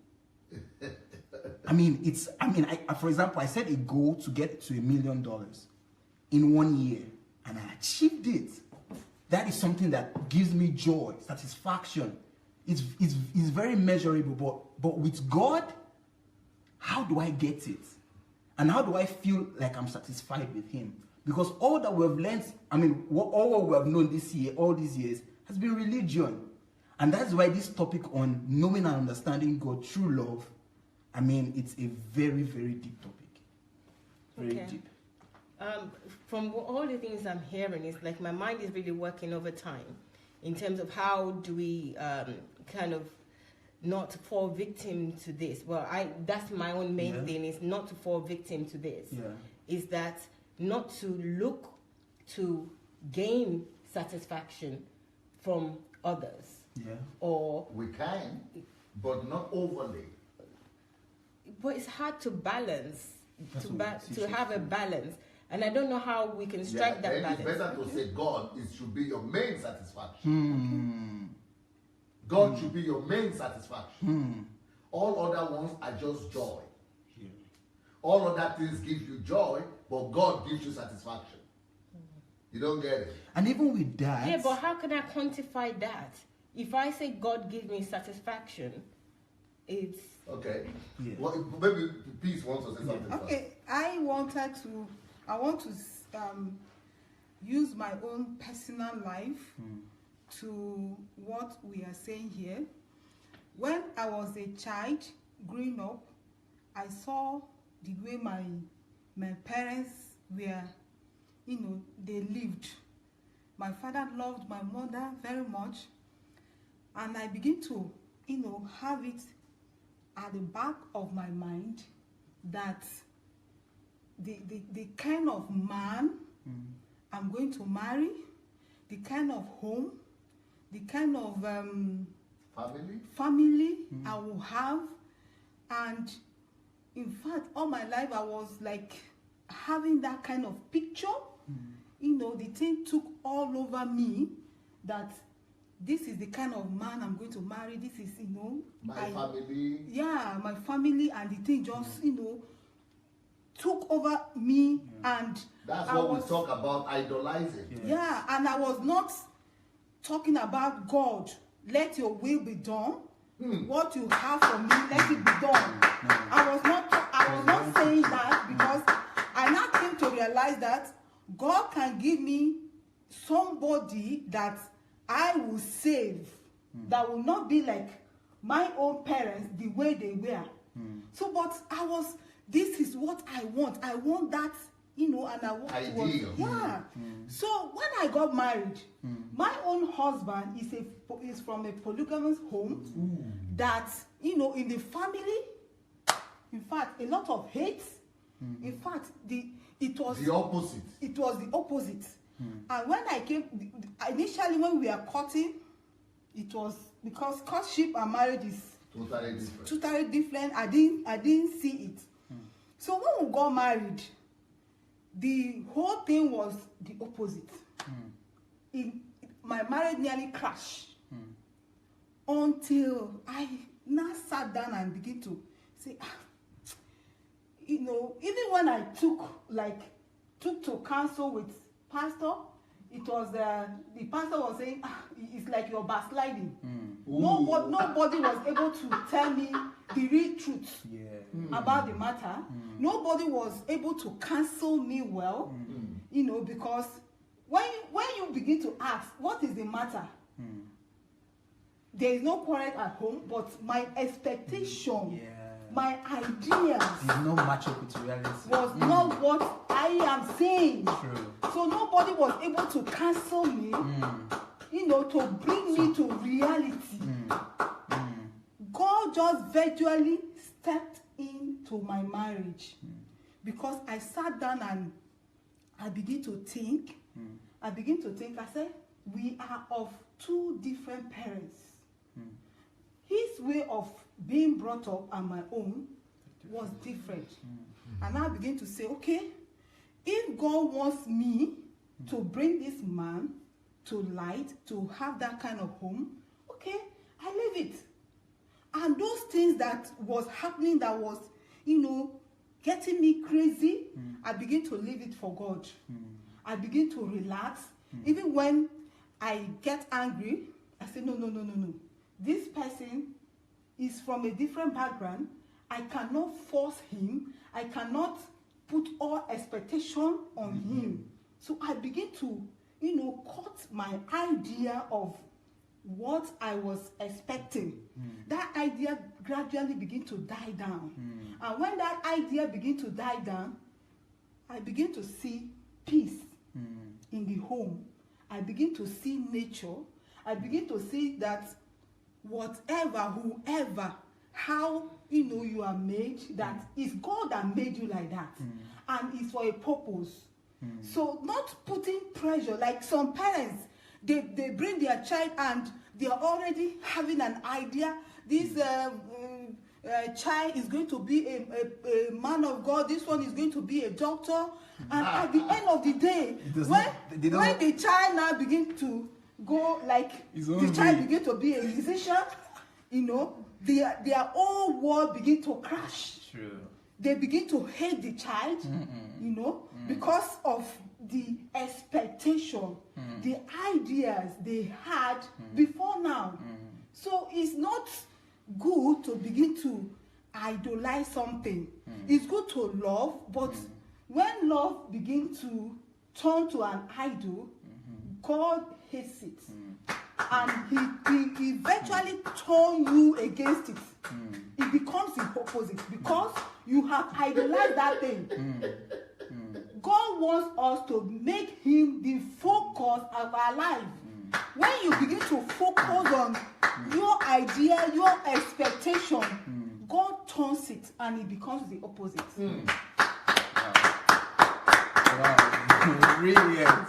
For example, I set a goal to get to $1 million in 1 year, and I achieved it. That is something that gives me joy, satisfaction. It's very measurable, but with God, how do I get it? And how do I feel like I'm satisfied with Him? Because all that we have learned, all what we have known this year, all these years, has been religion. And that's why this topic on knowing and understanding God through love, it's a very, very deep topic. Very deep. From all the things I'm hearing, it's like my mind is really working over time in terms of how do we kind of not fall victim to this. Well, that's my own main thing, is not to fall victim to this. Yeah. Is that not to look to gain satisfaction from others. Yeah. Or we can, but not overly. But it's hard to balance, to have a balance. And I don't know how we can strike that balance. It's better to say God should be your main satisfaction. God should be your main satisfaction. All other ones are just joy. All other things give you joy, but God gives you satisfaction. You don't get it. And even with that... Yeah, but how can I quantify that? If I say God gives me satisfaction, it's... Okay. Yeah. Well, maybe Peace wants to say something. Okay, I want to use my own personal life to what we are saying here. When I was a child growing up, I saw the way my parents were, they lived. My father loved my mother very much, and I begin to, have it at the back of my mind that the kind of man I'm going to marry, the kind of home, the kind of family I will have, and in fact, all my life I was like having that kind of picture. You know, the thing took all over me that this is the kind of man I'm going to marry. This is, you know, my family. Yeah, my family, and the thing just, you know, took over me, and that's what we talk about, idolizing. Yeah, and I was not talking about God. Let your will be done. What you have for me, let it be done. I was not saying that, because I now came to realize that God can give me somebody that I will save, that will not be like my own parents, the way they were. So, but this is what I want. I want that, you know, and I want ideal. So when I got married, my own husband is from a polygamous home that, you know, in the family, in fact, a lot of hate. In fact, it was the opposite. It was the opposite. And when I came, initially when we are courting, it was because courtship and marriage is totally different. I didn't see it. So when we got married, the whole thing was the opposite. My marriage nearly crashed until I now sat down and began to say, you know, even when I took to counsel with pastor, it was the pastor was saying, it's like you're backsliding. Nobody was able to tell me the real truth about the matter. Nobody was able to counsel me well, you know, because when you begin to ask, what is the matter? There is no quarrel at home, but my expectation, my ideas did not match up with reality. Was not what I am saying. True. So nobody was able to counsel me, you know, to bring me to reality. God just virtually stepped into my marriage because I sat down and I began to think. I said, we are of two different parents. His way of being brought up and my own was different. And I began to say, okay, if God wants me to bring this man to light, to have that kind of home, okay, I leave it. And those things that was happening, that was, you know, getting me crazy, I begin to leave it for God. I begin to relax. Even when I get angry, I say, no. This person is from a different background. I cannot force him. I cannot put all expectation on him. So I begin to, you know, cut my idea of what I was expecting. That idea gradually begin to die down. And when that idea begin to die down, I begin to see peace in the home. I begin to see nature. I begin to see that whatever, whoever, how, you know, you are made, that is God that made you like that. And it's for a purpose. So not putting pressure, like some parents, they bring their child and they are already having an idea. This child is going to be a man of God. This one is going to be a doctor. And at the end of the day, when the child now begin to go, like the child begin to be a musician, you know, their whole world begin to crash. True. They begin to hate the child, you know, because of the expectation, the ideas they had before now. So it's not good to begin to idolize something. It's good to love, but when love begins to turn to an idol, God hates it. And he virtually turn you against it. It becomes the opposite because you have idolized that thing. God wants us to make him the focus of our life. When you begin to focus on your idea, your expectation, God turns it and it becomes the opposite. Wow. Brilliant.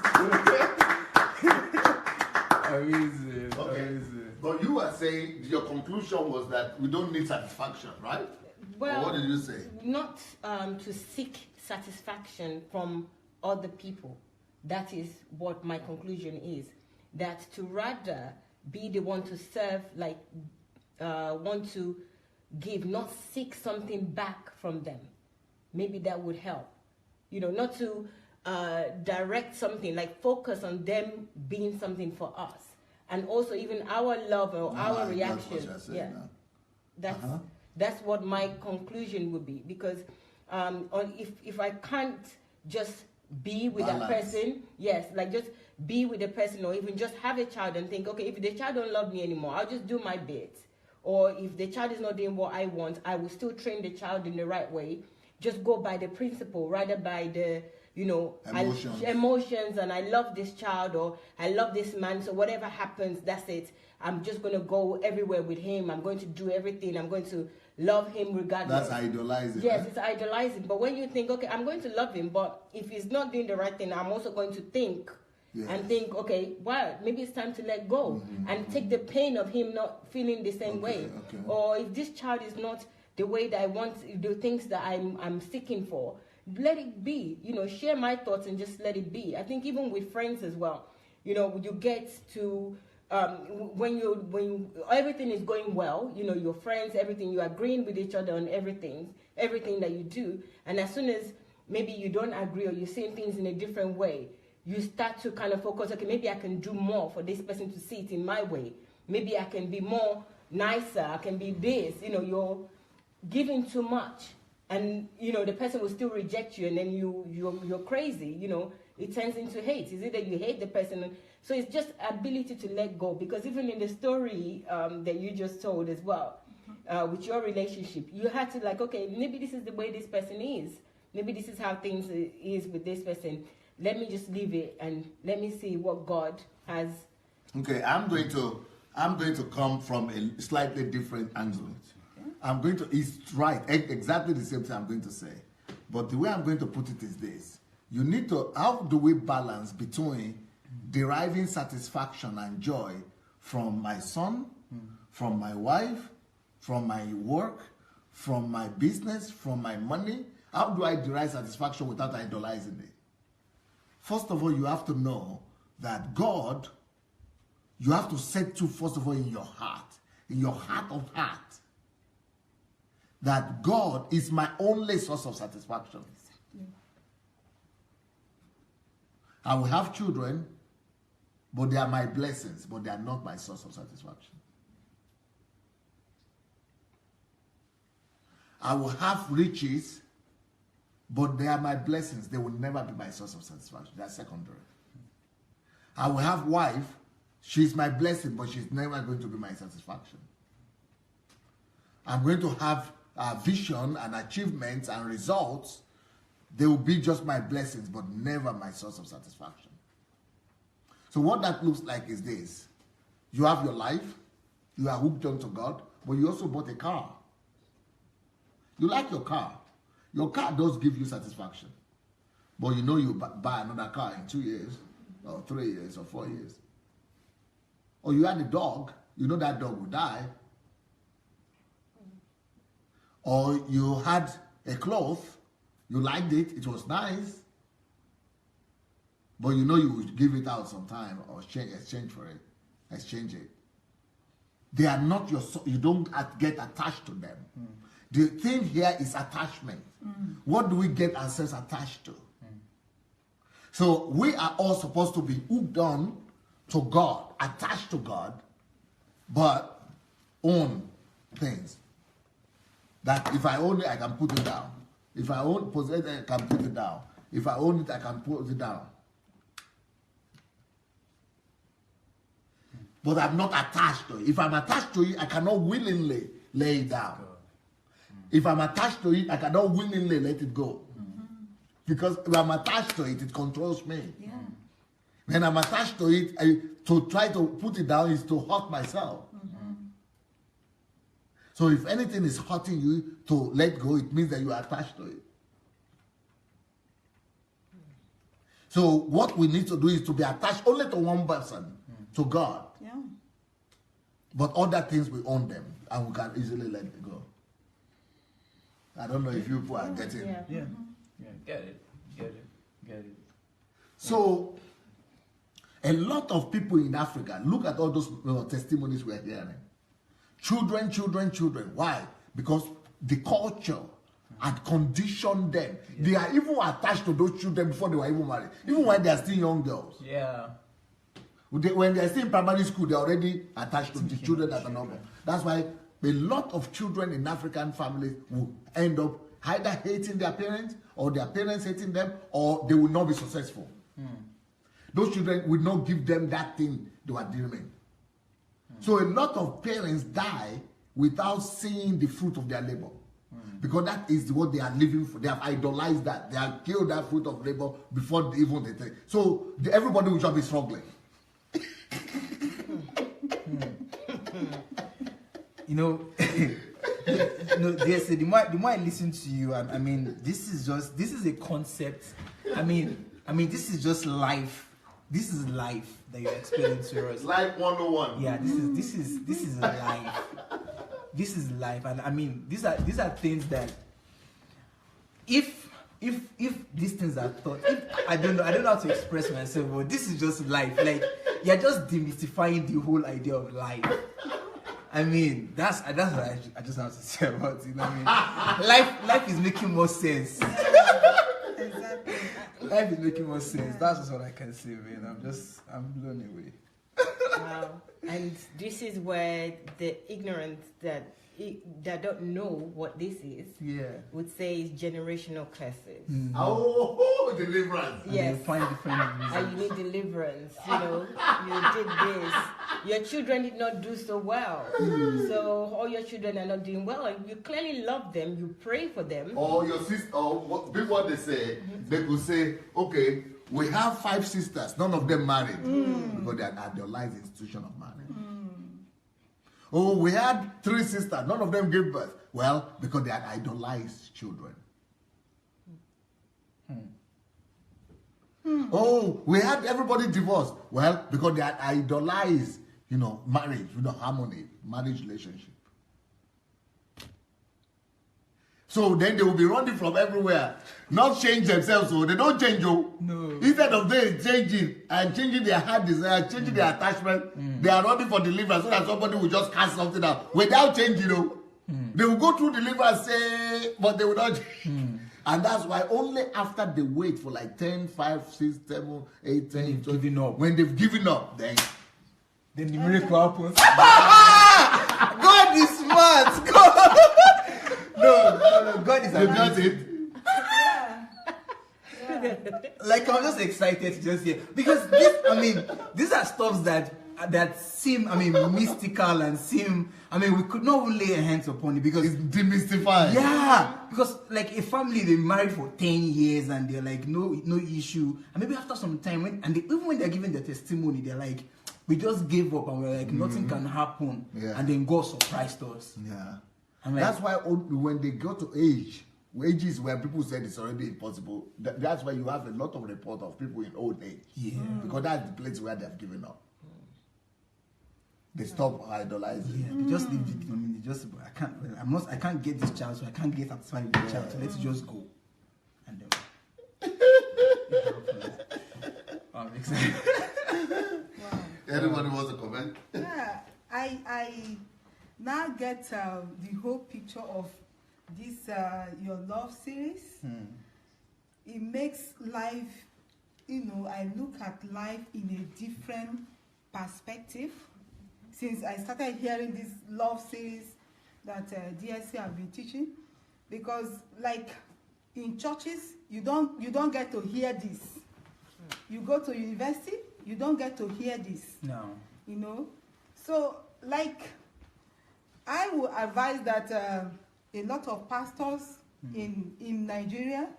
Amazing. Okay. Amazing. But you were saying your conclusion was that we don't need satisfaction, right? Well, or what did you say? Not to seek satisfaction from other people. That is what my conclusion is. That to rather be the one to serve, like want to give, not seek something back from them. Maybe that would help. You know, not to direct something, like focus on them being something for us. And also even our love or our reaction. Yeah. That's what my conclusion would be. Because if I can't just be with that person, yes, like just be with the person, or even just have a child and think, okay, if the child don't love me anymore, I'll just do my bit. Or if the child is not doing what I want, I will still train the child in the right way. Just go by the principle rather by the, you know, emotions, and I love this child, or I love this man, so whatever happens, that's it. I'm just going to go everywhere with him. I'm going to do everything. I'm going to love him regardless. That's idolizing. Yes, it's idolizing. But when you think, okay, I'm going to love him, but if he's not doing the right thing, I'm also going to think and think, okay, well, maybe it's time to let go and take the pain of him not feeling the same way. Or if this child is not the way that I want to do things that I'm seeking for, let it be. You know, share my thoughts and just let it be. I think even with friends as well, you know, you get to when you everything is going well, you know, your friends, everything, you're agreeing with each other on everything that you do, and as soon as maybe you don't agree or you're seeing things in a different way, you start to kind of focus, okay, maybe I can do more for this person to see it in my way. Maybe I can be more nicer, I can be this, you know, you're giving too much, and you know the person will still reject you, and then you're crazy, you know. It turns into hate. Is it that you hate the person? So it's just ability to let go. Because even in the story that you just told as well, with your relationship, you had to like, okay, maybe this is the way this person is. Maybe this is how things is with this person. Let me just leave it and let me see what God has. Okay, I'm going to come from a slightly different angle. It's right, exactly the same thing I'm going to say. But the way I'm going to put it is this. You need to, how do we balance between deriving satisfaction and joy from my son, from my wife, from my work, from my business, from my money? How do I derive satisfaction without idolizing it? First of all, you have to know that God, you have to settle first of all in your heart of heart, that God is my only source of satisfaction. I will have children, but they are my blessings, but they are not my source of satisfaction. I will have riches, but they are my blessings. They will never be my source of satisfaction. They are secondary. I will have wife. She's my blessing, but she's never going to be my satisfaction. I'm going to have vision and achievements and results. They will be just my blessings, but never my source of satisfaction. So what that looks like is this. You have your life. You are hooked onto God, but you also bought a car. You like your car. Your car does give you satisfaction. But you know you buy another car in 2 years, or 3 years, or 4 years. Or you had a dog. You know that dog will die. Or you had a cloth. You liked it, it was nice, but you know you would give it out sometime or exchange it. They are not your, you don't get attached to them. The thing here is attachment. What do we get ourselves attached to? So we are all supposed to be hooked on to God, attached to God, but own things. That if I own it, I can put it down. If I own possess it, I can put it down. If I own it, I can put it down. But I'm not attached to it. If I'm attached to it, I cannot willingly lay it down. If I'm attached to it, I cannot willingly let it go. Because if I'm attached to it, it controls me. Yeah. When I'm attached to it, to try to put it down is to hurt myself. So if anything is hurting you to let go, it means that you are attached to it. So what we need to do is to be attached only to one person, to God. Yeah. But other things we own them, and we can easily let it go. I don't know if you people are getting. Yeah. Get it. So, a lot of people in Africa, look at all those testimonies we're hearing. Children. Why? Because the culture had conditioned them. Yeah. They are even attached to those children before they were even married. Even when they are still young girls. Yeah. When they are still in primary school, they are already attached to the children that are normal. That's why a lot of children in African families will end up either hating their parents, or their parents hating them, or they will not be successful. Those children will not give them that thing they were dreaming. So a lot of parents die without seeing the fruit of their labor. Because that is what they are living for. They have idolized that. They have killed that fruit of labor before even they take. So everybody will just be struggling. You know, the more I listen to you, I mean, this is a concept. I mean, this is just life. This is life that you're explaining to us. Life 101. Yeah, this is life. This is life, and I mean, these are things that if these things are taught, I don't know how to express myself, but this is just life. Like, you're just demystifying the whole idea of life. I mean, that's what I just have to say about it. I mean, life is making more sense. Exactly. Life is making more sense. That's just what I can say, man. I'm blown away. Wow. And this is where the ignorant that don't know what this is would say is generational curses. Oh, deliverance. Yes. You find different reasons. And you need deliverance. You know, you did this. Your children did not do so well. So all your children are not doing well. And you clearly love them. You pray for them. Or your sister, or before they say, they could say, okay, we have 5 sisters, none of them married. Because they had idolized the institution of marriage. Oh, we had 3 sisters, none of them gave birth. Well, because they had idolized children. Oh, we had everybody divorced. Well, because they had idolized, marriage, harmony, marriage relationship. So then they will be running from everywhere, not change themselves. So they don't change. No. Instead of them changing and changing their heart desire, changing their attachment, they are running for deliverance so that somebody will just cast something out without changing. They will go through deliverance, but they will not change. And that's why only after they wait for like 10, 5, 6, 7, 8, 10, 12, when they've given up, then the miracle happens. God is smart. God. No, God is amazing. Like, I'm just excited to just hear, because these are stuff that seem, mystical and seem, we could not even lay hands upon it because it's demystified. Yeah, because like a family, they married for 10 years and they're like no issue, and maybe after some time even when they're giving their testimony, they're like, we just gave up and we're like nothing can happen, and then God surprised us. Yeah. Like, that's why when they go to age is where people said it's already impossible. That's why you have a lot of reports of people in old age. Yeah. Because that's the place where they have given up. They stop idolizing. Yeah. They just leave it. I can't get this child, so I can't get satisfied with the child. So let's just go. And then I'm excited. Wow. Anybody wants to comment? Yeah, I now get the whole picture of this your love series. It makes life, I look at life in a different perspective since I started hearing this love series that DSC have been teaching, because like in churches you don't get to hear this. You go to university, you don't get to hear this. No. So like I would advise that a lot of pastors in Nigeria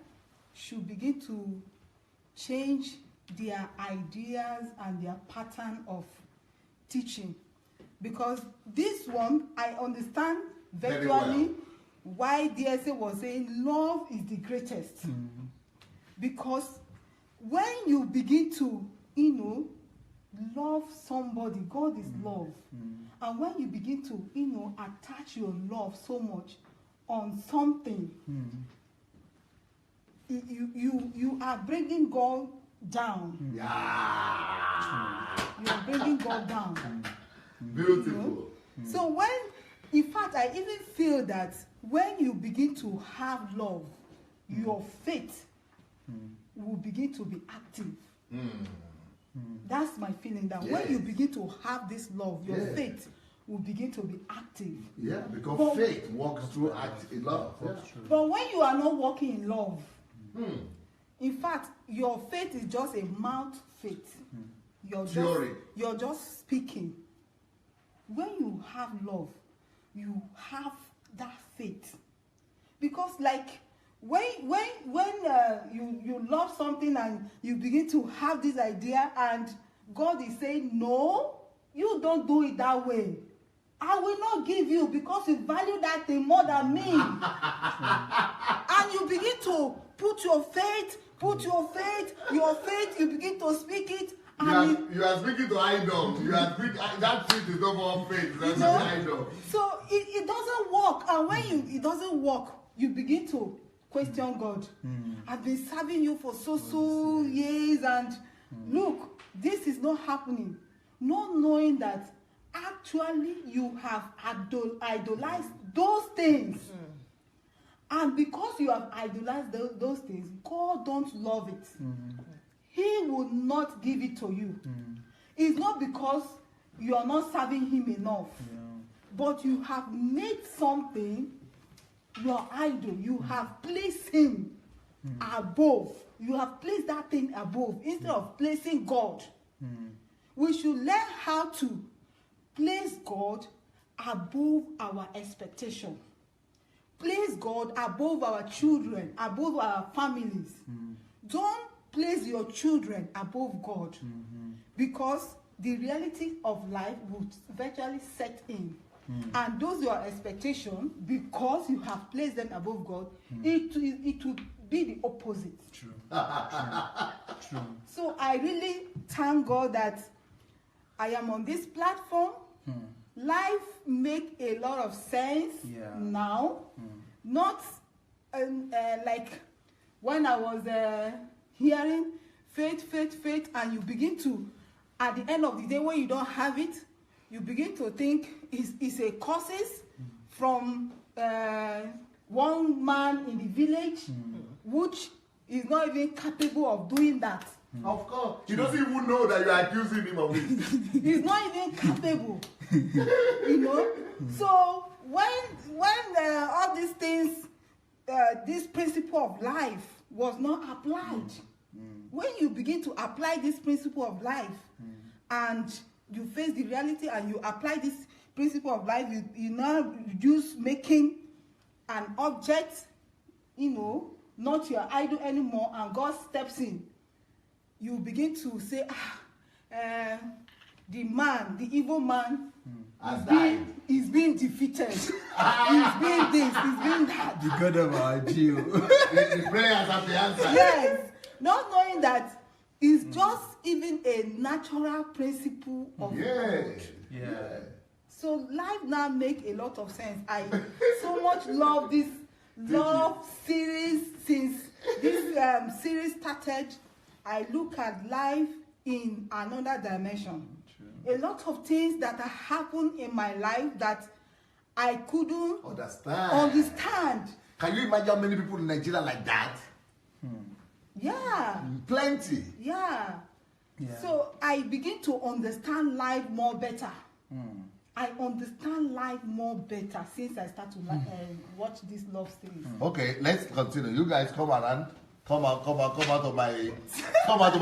should begin to change their ideas and their pattern of teaching, because this one I understand very well why DSA was saying love is the greatest. Because when you begin to love somebody, God is love. And when you begin to, attach your love so much, on something, you are bringing God down. Yeah. You are bringing God down. Beautiful. You know? So when, in fact, I even feel that when you begin to have love, your faith will begin to be active. That's my feeling, that when you begin to have this love, your faith will begin to be active. Yeah, because faith walks through love. Yeah. But when you are not walking in love, in fact, your faith is just a mouth faith. You're just speaking. When you have love, you have that faith. Because like when you love something and you begin to have this idea and God is saying, no, you don't do it that way. I will not give you because you value that thing more than me. And you begin to put your faith, you begin to speak it. You are speaking to idol. That faith is not more faith. That's an idol. So it doesn't work. And when it doesn't work, you begin to question God. I've been serving you for so years, and look, this is not happening. Not knowing that actually you have idolized those things. And because you have idolized those things, God don't love it. He will not give it to you. It's not because you are not serving him enough, but you have made something your idol. You have placed him above. You have placed that thing above instead of placing God. We should learn how to place God above our expectation. Place God above our children, above our families. Don't place your children above God, because the reality of life will eventually set in. And those your expectations, because you have placed them above God, it will be the opposite. True. So I really thank God that I am on this platform. Life make a lot of sense now. Not like when I was hearing faith, and you begin to, at the end of the day, when you don't have it, you begin to think it's a causes from one man in the village, which is not even capable of doing that. Of course. He doesn't even know that you are accusing him of it. He's not even capable. You know? So when all these things, this principle of life was not applied, when you begin to apply this principle of life, and you face the reality and you apply this principle of life, you now reduce making an object, not your idol anymore, and God steps in. You begin to say, the evil man is being defeated. He's being this, he's being that. The God of our Jew. The prayers have the answer. Yes. Not knowing that it's just even a natural principle of God. Yeah. So life now make a lot of sense. I so much love this series. Since this series started, I look at life in another dimension. A lot of things that have happened in my life that I couldn't understand. Can you imagine how many people in Nigeria like that? Yeah. Plenty. Yeah. So I begin to understand life more better. I understand life more better since I start to watch this love series. Okay, let's continue. You guys come around. Come out of my pulpit. Come out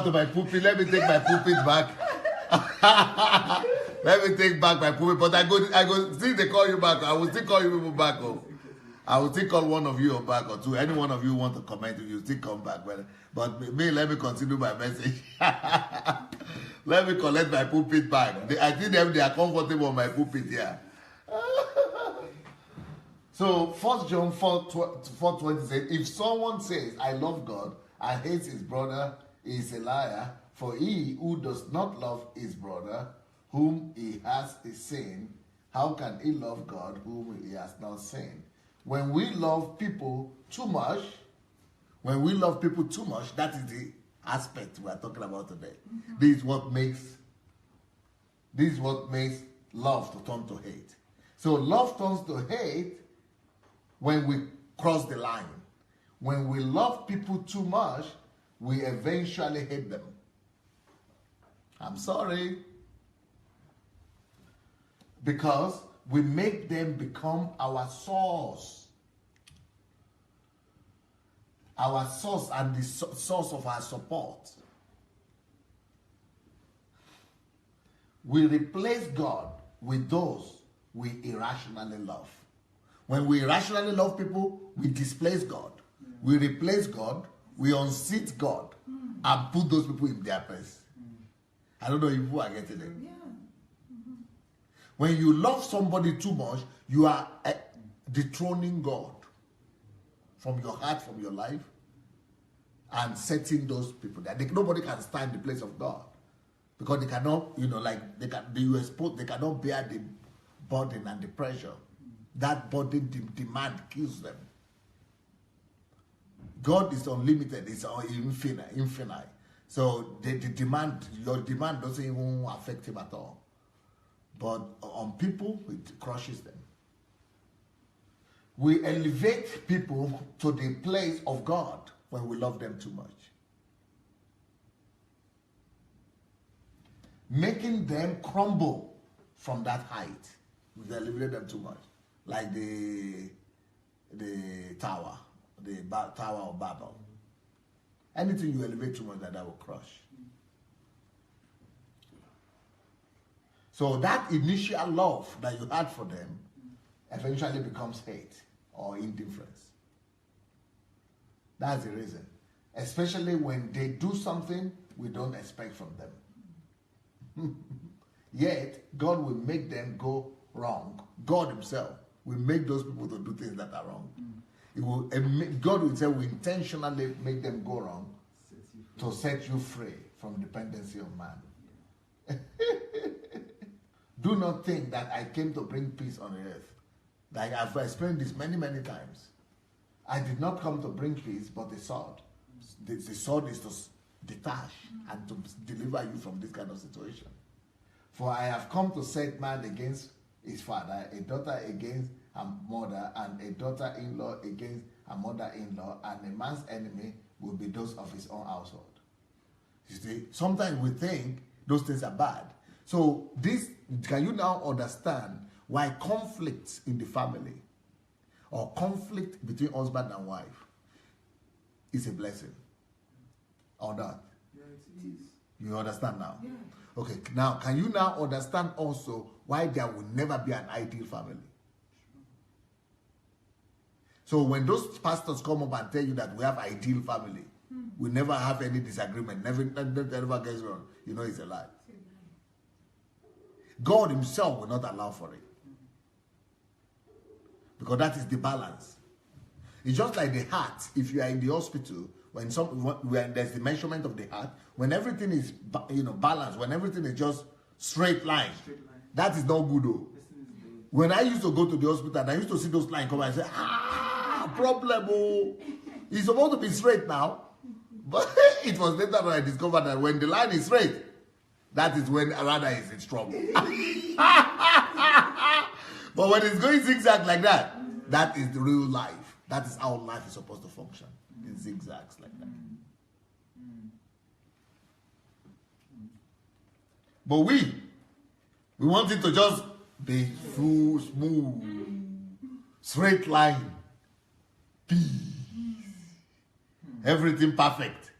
of my pulpit. Let me take my pulpit back. Let me take back my pulpit. But I go still they call you back. I will still call you people back. I will still call one of you back or two. Any one of you want to comment, you still come back. But me, let me continue my message. Let me collect my pulpit back. I think they are comfortable on my pulpit here. So 1 John 4:20 says, if someone says, I love God, and hates his brother, he is a liar. For he who does not love his brother, whom he has seen, how can he love God whom he has not seen? When we love people too much, that is the aspect we are talking about today. This is what makes love to turn to hate. So love turns to hate when we cross the line. When we love people too much, we eventually hate them. I'm sorry. Because we make them become our source. Our source and the source of our support. We replace God with those we irrationally love. When we irrationally love people, we displace God. We replace God, we unseat God, and put those people in their place. I don't know if you are getting it. Yeah. When you love somebody too much, you are dethroning God from your heart, from your life, and setting those people there. Nobody can stand in the place of God because they cannot, they cannot bear the burden and the pressure. That burden demand kills them. God is unlimited, it's infinite. So your demand doesn't even affect him at all. But on people, it crushes them. We elevate people to the place of God when we love them too much. Making them crumble from that height. We elevate them too much. Like the tower. The Tower of Babel. Anything you elevate too much, that will crush. So that initial love that you had for them eventually becomes hate or indifference. That's the reason. Especially when they do something we don't expect from them. Yet, God will make them go wrong. God himself will make those people to do things that are wrong. God will say, we intentionally make them go wrong to set you free from dependency of man. Do not think that I came to bring peace on earth. Like I've explained this many, many times. I did not come to bring peace, but the sword. The sword is to detach and to deliver you from this kind of situation. For I have come to set man against his father, a daughter against her mother, and a daughter-in-law against her mother-in-law, and a man's enemy will be those of his own household. You see, sometimes we think those things are bad. So can you now understand why conflicts in the family or conflict between husband and wife is a blessing? Or not? Yeah, it is. You understand now? Yeah. Okay, now can you now understand also why there will never be an ideal family? So when those pastors come up and tell you that we have ideal family, we never have any disagreement, never gets wrong, you know it's a lie. God himself will not allow for it. Because that is the balance. It's just like the heart. If you are in the hospital, when there's the measurement of the heart, when everything is balanced, when everything is just straight line, that is not good though. When I used to go to the hospital and I used to see those lines come and say, problem, oh. It's supposed to be straight now. But it was later that I discovered that when the line is straight, that is when Adelaja is in trouble. But when it's going zigzag like that, that is the real life. That is how life is supposed to function. In zigzags like that. But we want it to just be full, smooth, straight line, peace, everything perfect.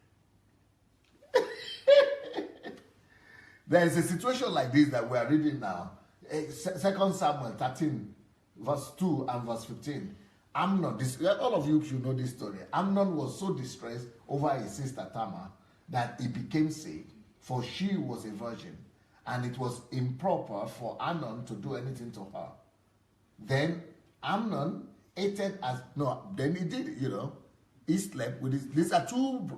There is a situation like this that we are reading now. 2 Samuel 13, verse 2 and verse 15. Amnon, all of you should know this story. Amnon was so distressed over his sister Tamar that he became sick, for she was a virgin, and it was improper for Amnon to do anything to her. Then Amnon then he did, he slept with his, these are two,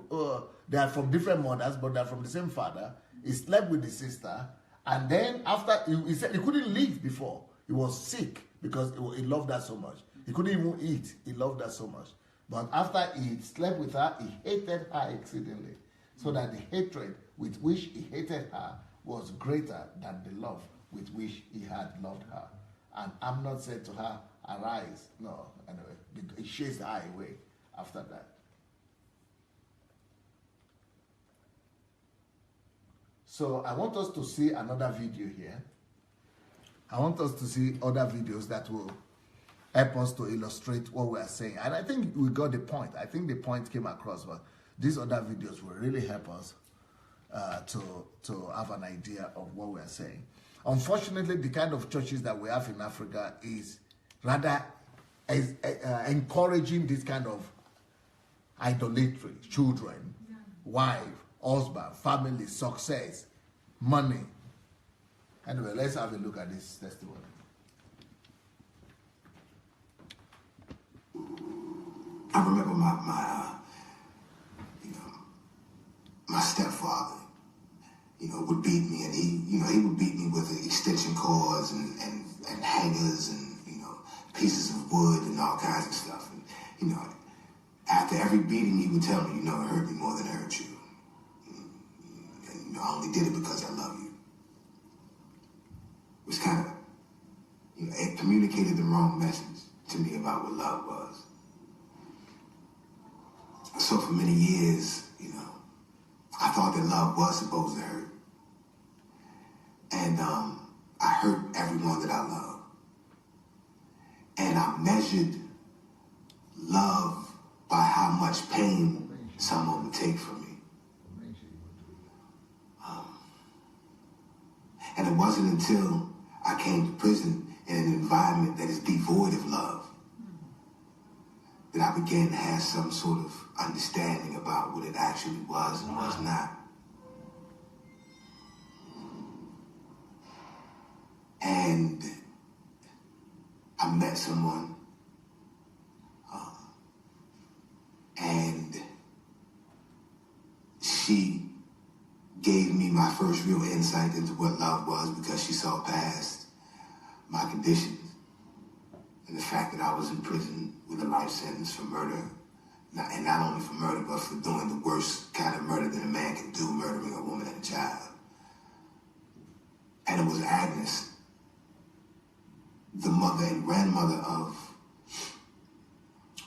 they are from different mothers, but they are from the same father. He slept with his sister, and then after, he said he couldn't leave before. He was sick because he loved her so much. He couldn't even eat. He loved her so much. But after he slept with her, he hated her exceedingly. So that the hatred with which he hated her was greater than the love with which he had loved her. And Amnon said to her, arise. No, anyway, he chased her away after that. So I want us to see another video here. I want us to see other videos that will help us to illustrate what we are saying. And I think we got the point. I think the point came across, but these other videos will really help us to have an idea of what we are saying. Unfortunately, the kind of churches that we have in Africa is rather encouraging this kind of idolatry, children, wife, husband, family, success, money. Anyway, let's have a look at this testimony. I remember my stepfather, would beat me, and he would beat me with extension cords and hangers and, pieces of wood and all kinds of stuff. And, after every beating, he would tell me, it hurt me more than it hurt you. And, I only did it because I love you. It was kind of, it communicated the wrong message to me about what love was. So for many years, I thought that love was supposed to hurt. And I hurt everyone that I love. And I measured love by how much pain someone would take from me. And it wasn't until I came to prison in an environment that is devoid of love that I began to have some sort of understanding about what it actually was and was not. And I met someone, and she gave me my first real insight into what love was, because she saw past my conditions and the fact that I was in prison with a life sentence for murder. And not only for murder, but for doing the worst kind of murder that a man can do, murdering a woman and a child. And it was Agnes, the mother and grandmother of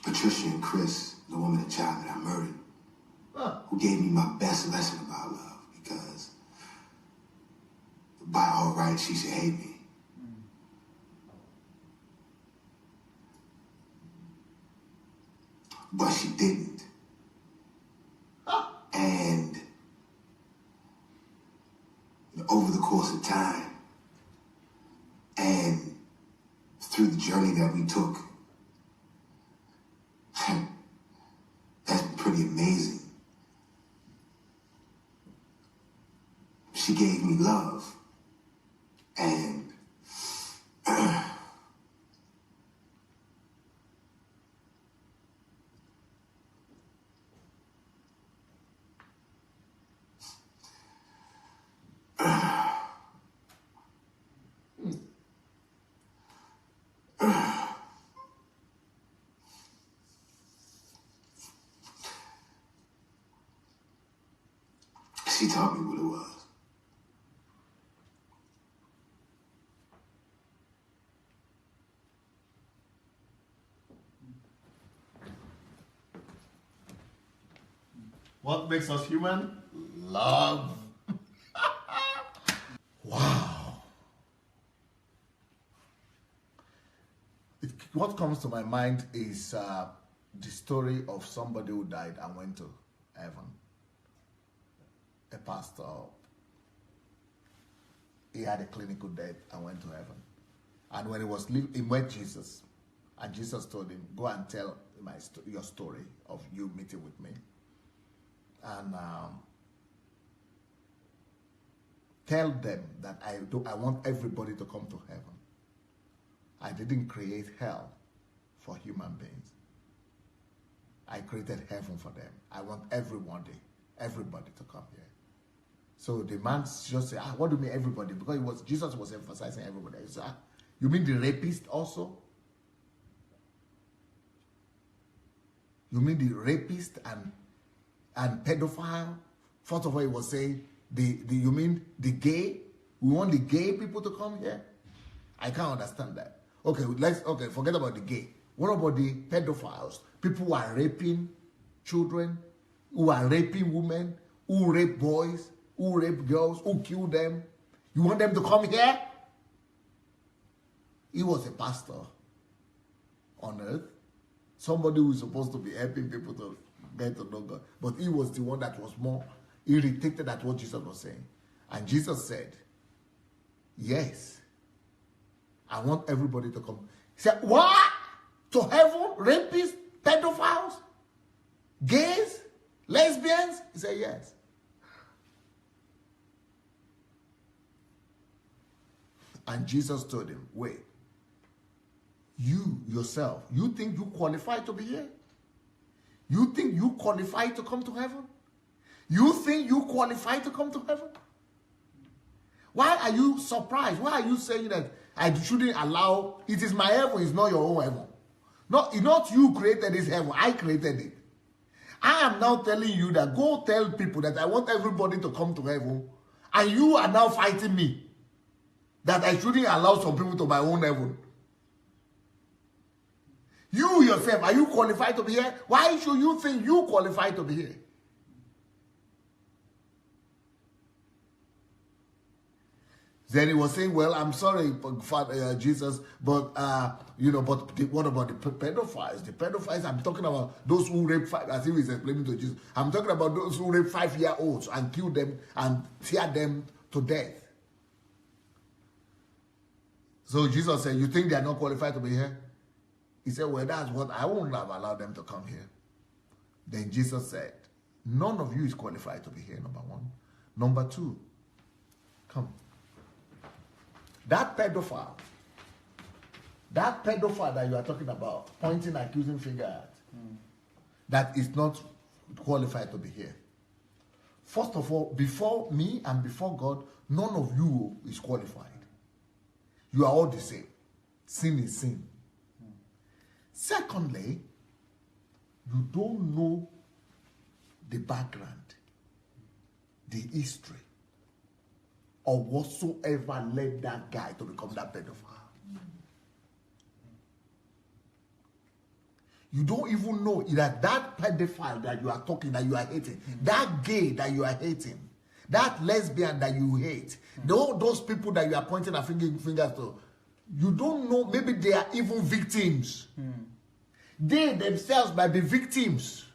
Patricia and Chris, the woman and child that I murdered, who gave me my best lesson about love, because by all rights, she should hate me. But she didn't. And over the course of time, and through the journey that we took, that's been pretty amazing. She gave me love. And she taught me what it was. What makes us human? Love. Wow. What comes to my mind is the story of somebody who died and went to heaven. A pastor. He had a clinical death and went to heaven. And when he was leaving, he met Jesus. And Jesus told him, go and tell your story of you meeting with me. And tell them that I want everybody to come to heaven. I didn't create hell for human beings. I created heaven for them. I want everybody to come here. So the man just said, what do you mean everybody? Because Jesus was emphasizing everybody. He said, You mean the rapist also? You mean the rapist and pedophile? First of all, he was saying, you mean the gay? We want the gay people to come here? I can't understand that. Okay, forget about the gay. What about the pedophiles? People who are raping children, who are raping women, who rape boys, who rape girls, who kill them. You want them to come here? He was a pastor on earth. Somebody who is supposed to be helping people to get to know God. But he was the one that was more irritated at what Jesus was saying. And Jesus said, yes, I want everybody to come. He said, what? To heaven? Rapists? Pedophiles? Gays? Lesbians? He said, yes. And Jesus told him, wait, you yourself, you think you qualify to be here? You think you qualify to come to heaven? You think you qualify to come to heaven? Why are you surprised? Why are you saying that I shouldn't allow, it is my heaven, it's not your own heaven? No, it's not you created this heaven, I created it. I am now telling you that go tell people that I want everybody to come to heaven, and you are now fighting me that I shouldn't allow some people to my own heaven. You yourself, are you qualified to be here? Why should you think you qualify to be here? Then he was saying, well, I'm sorry, Jesus, but, what about the pedophiles? The pedophiles, I'm talking about those who rape, as he was explaining to Jesus, I'm talking about those who rape 5-year-olds and kill them and tear them to death. So Jesus said, you think they are not qualified to be here? He said, well, that's what I wouldn't have allowed them to come here. Then Jesus said, none of you is qualified to be here, number one. Number two, come. That pedophile that you are talking about, pointing, accusing finger at, that is not qualified to be here. First of all, before me and before God, none of you is qualified. You are all the same. Sin is sin. Secondly, you don't know the background, the history, or whatsoever led that guy to become that pedophile. You don't even know that pedophile that you are talking, that you are hating, that gay that you are hating, that lesbian that you hate, those people that you are pointing a fingers to, you don't know, maybe they are even victims. They themselves might be victims.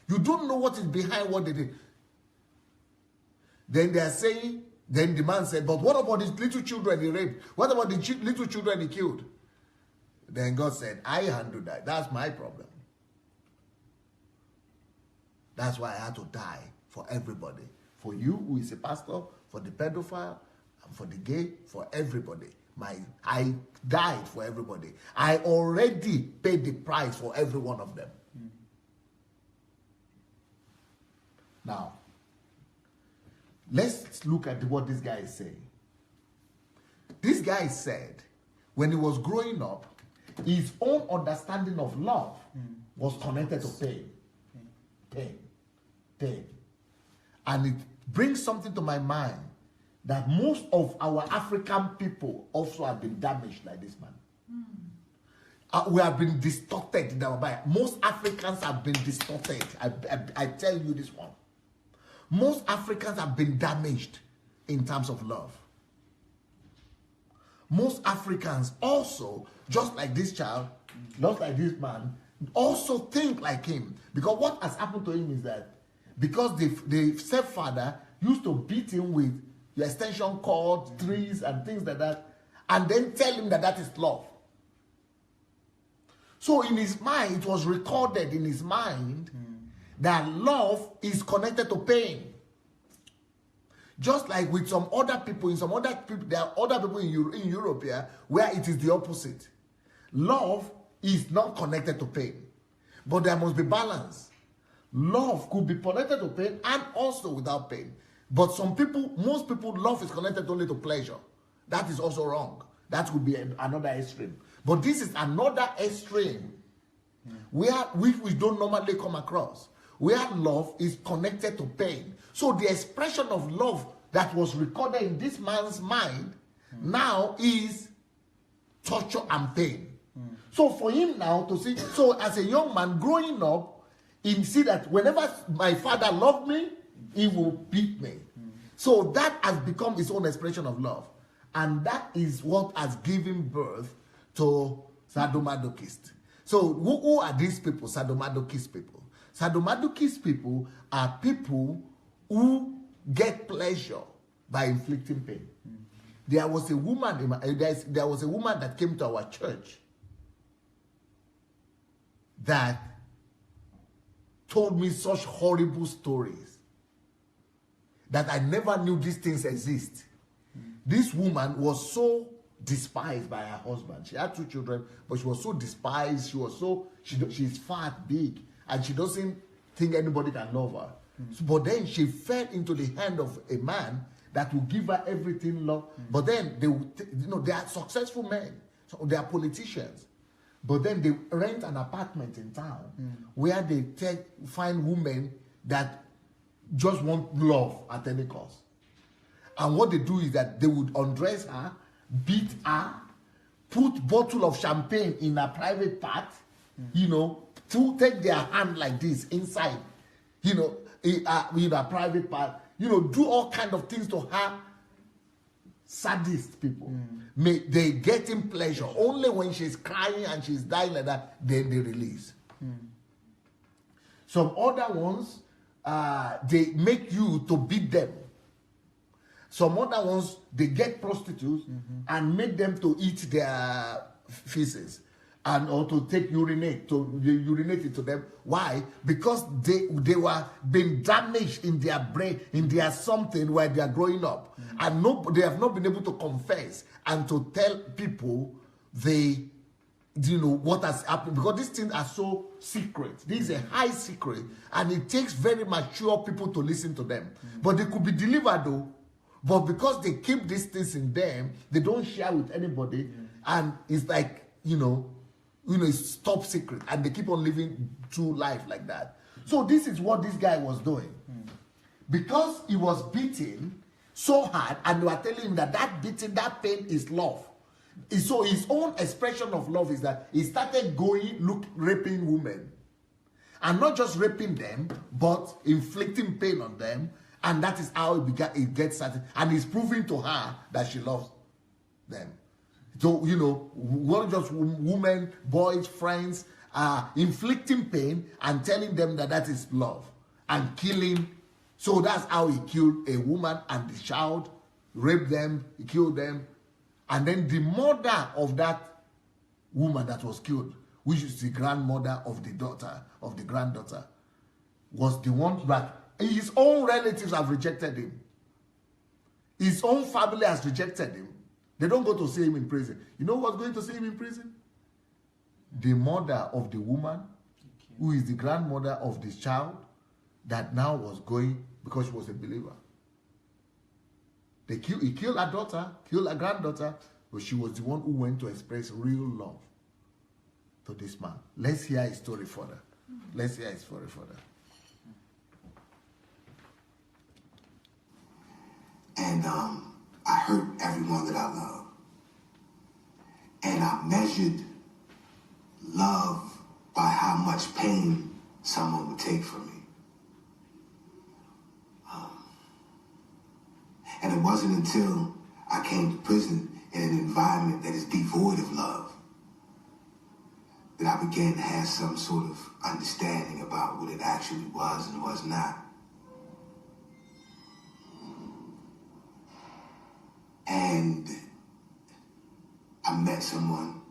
You don't know what is behind what they did. Then they are saying, then the man said, but what about these little children he raped? What about the little children he killed? Then God said, I handled that. That's my problem. That's why I had to die for everybody. For you, who is a pastor, for the pedophile, and for the gay, for everybody. I died for everybody. I already paid the price for every one of them. Now, let's look at what this guy is saying. This guy said, when he was growing up, his own understanding of love was connected to pain. Pain. And it brings something to my mind that most of our African people also have been damaged like this man. We have been distorted in our mind. Most Africans have been distorted. I tell you this one. Most Africans have been damaged in terms of love. Most Africans also, just like this child, just like this man, also think like him. Because what has happened to him is that because the stepfather used to beat him with your extension cord, trees, and things like that, and then tell him that is love. So in his mind, it was recorded in his mind that love is connected to pain. Just like with some other people, there are other people in Europe here where it is the opposite. Love is not connected to pain, but there must be balance. Love could be connected to pain and also without pain. But most people, love is connected only to pleasure. That is also wrong. That would be another extreme. But this is another extreme where we don't normally come across, where love is connected to pain. So the expression of love that was recorded in this man's mind now is torture and pain. So for him now to see, so as a young man growing up, he see that whenever my father loved me, he will beat me. So that has become his own expression of love. And that is what has given birth to sadomasochists. So who are these people, sadomasochist people? Sadomasochist people are people who get pleasure by inflicting pain. There was a woman that came to our church that told me such horrible stories that I never knew these things exist. This woman was so despised by her husband. She had 2 children, but she was so despised. She's fat, big, and she doesn't think anybody can love her. So, but then she fell into the hand of a man that will give her everything love. But then they are successful men, so they are politicians. But then they rent an apartment in town where they find women that just want love at any cost. And what they do is that they would undress her, beat her, put bottle of champagne in her private part, to take their hand like this inside, in her private part, do all kind of things to her. Sadist people. They getting pleasure only when she's crying and she's dying like that, then they release. Some other ones, they make you to beat them. Some other ones, they get prostitutes and make them to eat their feces or to urinate it to them. Why? Because they were being damaged in their brain, in their something while they are growing up. And they have not been able to confess and to tell people what has happened, because these things are so secret. This is a high secret, and it takes very mature people to listen to them. But they could be delivered though. But because they keep these things in them, they don't share with anybody, and it's like, it's top secret, and they keep on living through life like that. So this is what this guy was doing. Because he was beaten so hard, and they were telling him that beating, that pain is love. So his own expression of love is that he started raping women. And not just raping them, but inflicting pain on them. And that is how it gets started. And he's proving to her that she loves them. So, not just women, boys, friends, inflicting pain and telling them that is love. And killing. So that's how he killed a woman and the child, raped them, he killed them. And then the mother of that woman that was killed, which is the grandmother of the granddaughter, was the one that his own relatives have rejected him. His own family has rejected him. They don't go to see him in prison. You know what's going to see him in prison? The mother of the woman, who is the grandmother of this child, that now was going because she was a believer. He killed her daughter, killed her granddaughter, but she was the one who went to express real love to this man. Let's hear his story further. And I hurt everyone that I love. And I measured love by how much pain someone would take from me. And it wasn't until I came to prison in an environment that is devoid of love that I began to have some sort of understanding about what it actually was and was not. And I met someone,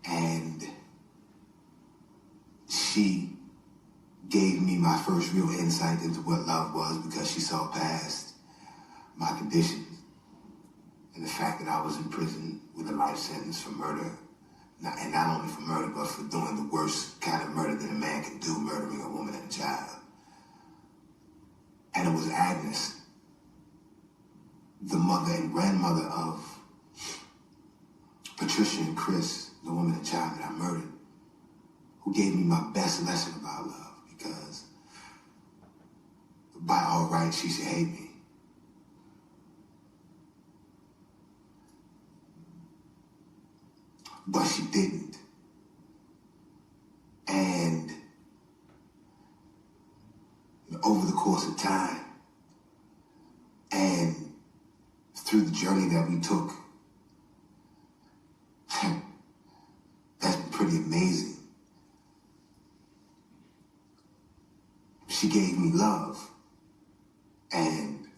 and she gave me my first real insight into what love was, because she saw past my conditions and the fact that I was in prison with a life sentence for murder, and not only for murder, but for doing the worst kind of murder that a man can do, murdering a woman and a child. And it was Agnes the mother and grandmother of Patricia and Chris, the woman and child that I murdered, who gave me my best lesson about love, because by all rights, she should hate me. But she didn't. And over the course of time, and through the journey that we took, that's been pretty amazing. She gave me love. And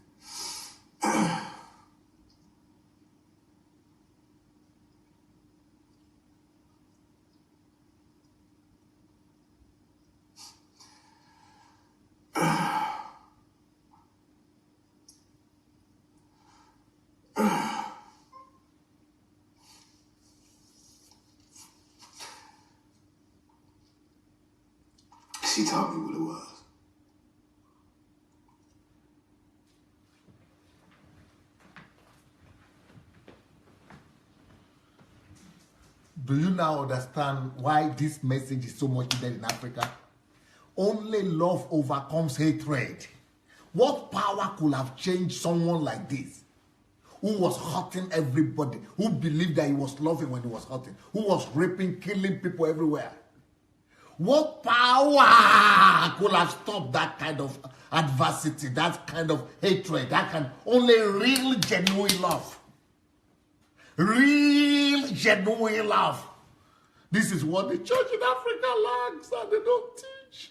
she taught me what it was. Do you now understand why this message is so much needed in Africa? Only love overcomes hatred. What power could have changed someone like this, who was hurting everybody, who believed that he was loving when he was hurting, who was raping, killing people everywhere? What power could have stopped that kind of adversity, that kind of hatred, that kind? Only real, genuine love. Real, genuine love. This is what the church in Africa lacks and they don't teach.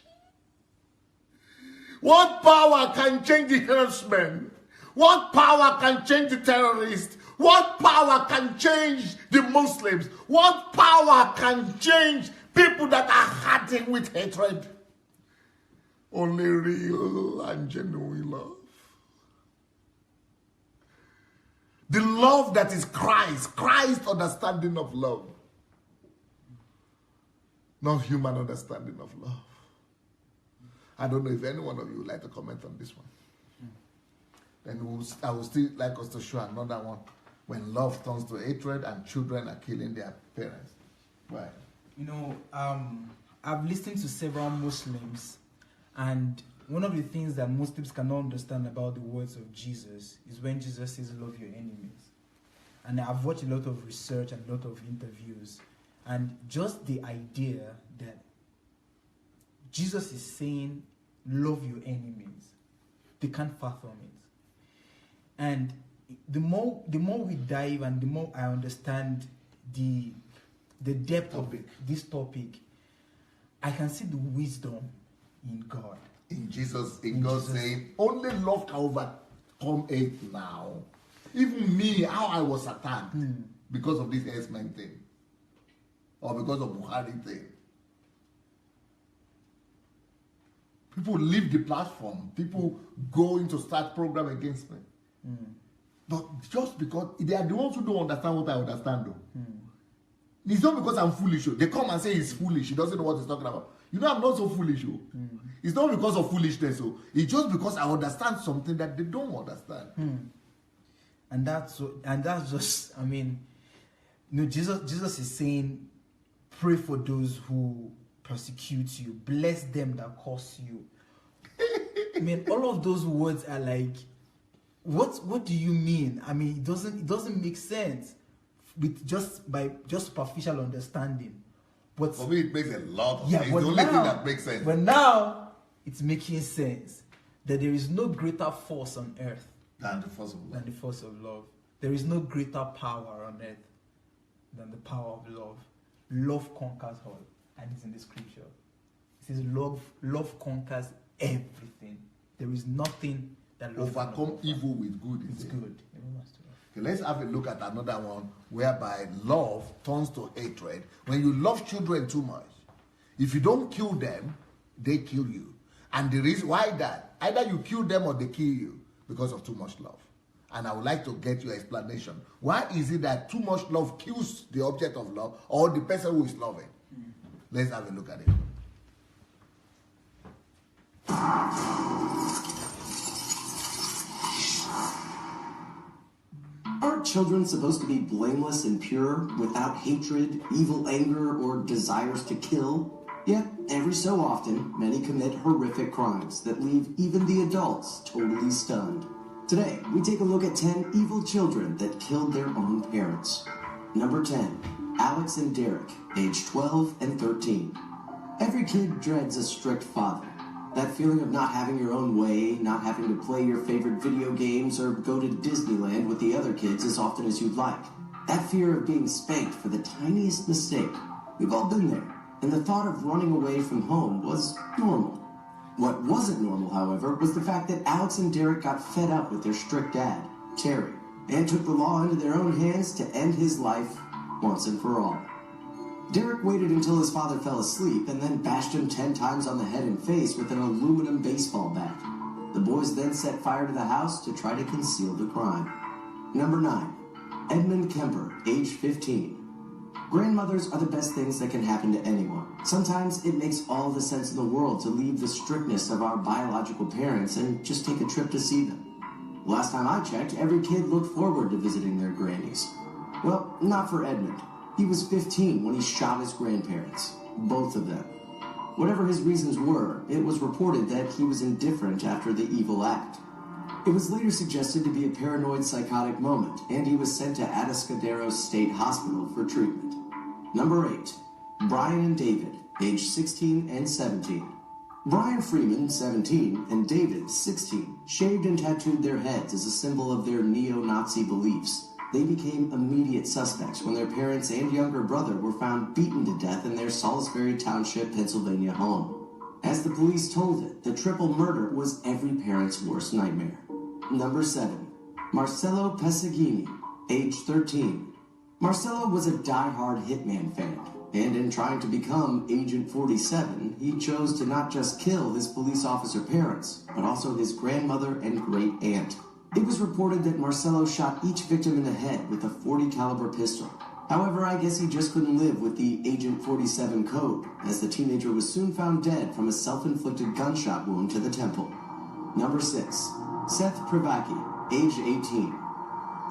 What power can change the herdsmen? What power can change the terrorists? What power can change the Muslims? What power can change people that are hurting with hatred? Only real and genuine love. The love that is Christ's understanding of love. Not human understanding of love. I don't know if any one of you would like to comment on this one. Then I would still like us to show another one. When love turns to hatred and children are killing their parents. Right. You know, I've listened to several Muslims, and one of the things that Muslims cannot understand about the words of Jesus is when Jesus says, love your enemies. And I've watched a lot of research and a lot of interviews, and just the idea that Jesus is saying, love your enemies, they can't fathom it. And the more we dive and the more I understand the depth of this topic, I can see the wisdom in God. In God saying, only love can overcome hate now. Even me, how I was attacked because of this S-Men thing. Or because of Buhari thing. People leave the platform. People go into start program against me. But just because they are the ones who don't understand what I understand though. It's not because I'm foolish. They come and say he's foolish. He doesn't know what he's talking about. You know, I'm not so foolish. It's not because of foolishness. It's just because I understand something that they don't understand. And that's just, I mean, you know, Jesus is saying, pray for those who persecute you, bless them that curse you. I mean, all of those words are like, what do you mean? I mean, it doesn't make sense with just superficial understanding. But for me, it makes a lot of sense. It's the only thing that makes sense. But now it's making sense that there is no greater force on earth than the force of love. There is no greater power on earth than the power of love. Love conquers all, and it's in the scripture. It says love conquers everything. There is nothing that love overcome evil with good. It's good. Okay, let's have a look at another one whereby love turns to hatred. When you love children too much, if you don't kill them, they kill you. And the reason why that, either you kill them or they kill you because of too much love. And I would like to get your explanation. Why is it that too much love kills the object of love or the person who is loving? Let's have a look at it. Aren't children supposed to be blameless and pure, without hatred, evil anger, or desires to kill? Yet, every so often, many commit horrific crimes that leave even the adults totally stunned. Today, we take a look at 10 evil children that killed their own parents. Number 10, Alex and Derek, age 12 and 13. Every kid dreads a strict father. That feeling of not having your own way, not having to play your favorite video games, or go to Disneyland with the other kids as often as you'd like. That fear of being spanked for the tiniest mistake. We've all been there, and the thought of running away from home was normal. What wasn't normal, however, was the fact that Alex and Derek got fed up with their strict dad, Terry, and took the law into their own hands to end his life once and for all. Derek waited until his father fell asleep and then bashed him 10 times on the head and face with an aluminum baseball bat. The boys then set fire to the house to try to conceal the crime. Number 9, Edmund Kemper, age 15. Grandmothers are the best things that can happen to anyone. Sometimes it makes all the sense in the world to leave the strictness of our biological parents and just take a trip to see them. Last time I checked, every kid looked forward to visiting their grannies. Well, not for Edmund. He was 15 when he shot his grandparents, both of them. Whatever his reasons were, it was reported that he was indifferent after the evil act. It was later suggested to be a paranoid psychotic moment, and he was sent to Atascadero State Hospital for treatment. Number 8, Brian and David, age 16 and 17. Brian Freeman, 17, and David, 16, shaved and tattooed their heads as a symbol of their neo-Nazi beliefs. They became immediate suspects when their parents and younger brother were found beaten to death in their Salisbury Township, Pennsylvania home. As the police told it, the triple murder was every parent's worst nightmare. Number 7, Marcelo Pesaghini, age 13. Marcelo was a die-hard hitman fan, and in trying to become Agent 47, he chose to not just kill his police officer parents, but also his grandmother and great-aunt. It was reported that Marcelo shot each victim in the head with a .40 caliber pistol. However, I guess he just couldn't live with the Agent 47 code, as the teenager was soon found dead from a self-inflicted gunshot wound to the temple. Number 6, Seth Pesaghini, age 18.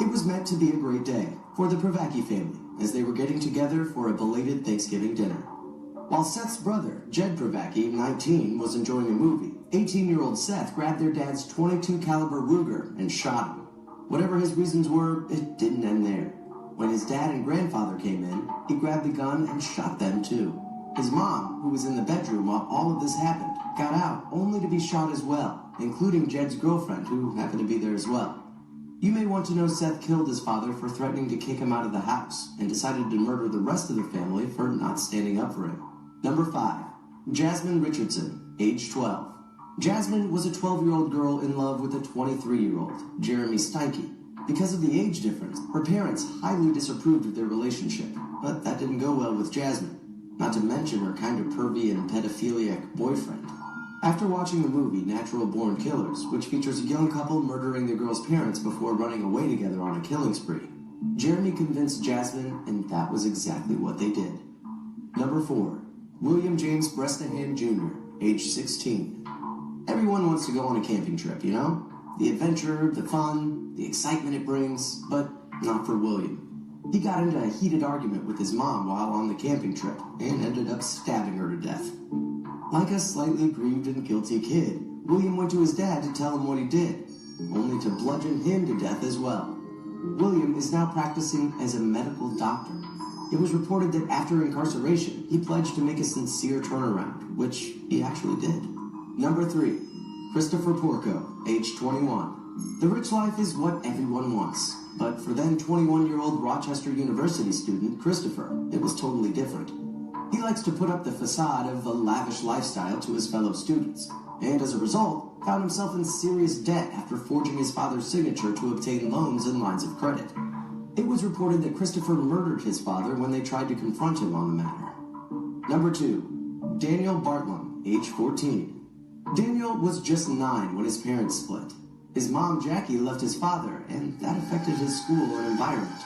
It was meant to be a great day for the Pesaghini family, as they were getting together for a belated Thanksgiving dinner. While Seth's brother, Jed Pesaghini, 19, was enjoying a movie, 18-year-old Seth grabbed their dad's .22 caliber Ruger and shot him. Whatever his reasons were, it didn't end there. When his dad and grandfather came in, he grabbed the gun and shot them too. His mom, who was in the bedroom while all of this happened, got out only to be shot as well, including Jed's girlfriend, who happened to be there as well. You may want to know Seth killed his father for threatening to kick him out of the house, and decided to murder the rest of the family for not standing up for him. Number 5, Jasmine Richardson, age 12. Jasmine was a 12-year-old girl in love with a 23-year-old, Jeremy Steinke. Because of the age difference, her parents highly disapproved of their relationship, but that didn't go well with Jasmine, not to mention her kind of pervy and pedophiliac boyfriend. After watching the movie Natural Born Killers, which features a young couple murdering their girl's parents before running away together on a killing spree, Jeremy convinced Jasmine, and that was exactly what they did. Number 4, William James Bresnahan Jr., age 16. Everyone wants to go on a camping trip, you know? The adventure, the fun, the excitement it brings, but not for William. He got into a heated argument with his mom while on the camping trip and ended up stabbing her to death. Like a slightly grieved and guilty kid, William went to his dad to tell him what he did, only to bludgeon him to death as well. William is now practicing as a medical doctor. It was reported that after incarceration, he pledged to make a sincere turnaround, which he actually did. Number 3, Christopher Porco, age 21. The rich life is what everyone wants, but for then 21-year-old Rochester University student Christopher, it was totally different. He likes to put up the facade of a lavish lifestyle to his fellow students, and as a result, found himself in serious debt after forging his father's signature to obtain loans and lines of credit. It was reported that Christopher murdered his father when they tried to confront him on the matter. Number 2, Daniel Bartlett, age 14. Daniel was just 9 when his parents split. His mom, Jackie, left his father, and that affected his school and environment.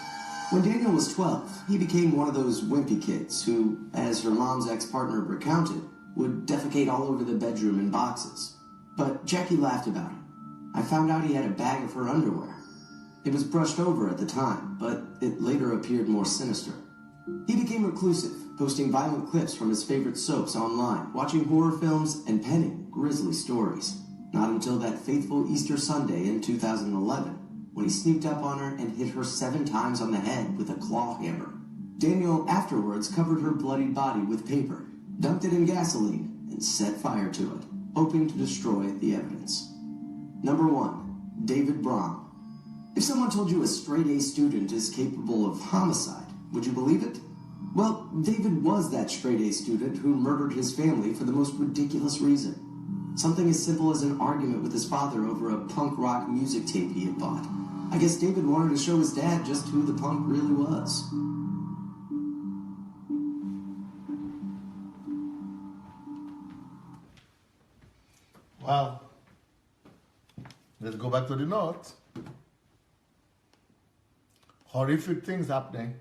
When Daniel was 12, he became one of those wimpy kids who, as her mom's ex-partner recounted, would defecate all over the bedroom in boxes. But Jackie laughed about it. I found out he had a bag of her underwear. It was brushed over at the time, but it later appeared more sinister. He became reclusive, posting violent clips from his favorite soaps online, watching horror films, and penning grisly stories. Not until that fateful Easter Sunday in 2011, when he sneaked up on her and hit her 7 times on the head with a claw hammer. Daniel afterwards covered her bloodied body with paper, dumped it in gasoline, and set fire to it, hoping to destroy the evidence. Number 1. David Braun. If someone told you a straight-A student is capable of homicide, would you believe it? Well, David was that straight-A student who murdered his family for the most ridiculous reason. Something as simple as an argument with his father over a punk rock music tape he had bought. I guess David wanted to show his dad just who the punk really was. Well, let's go back to the north. Horrific things happening.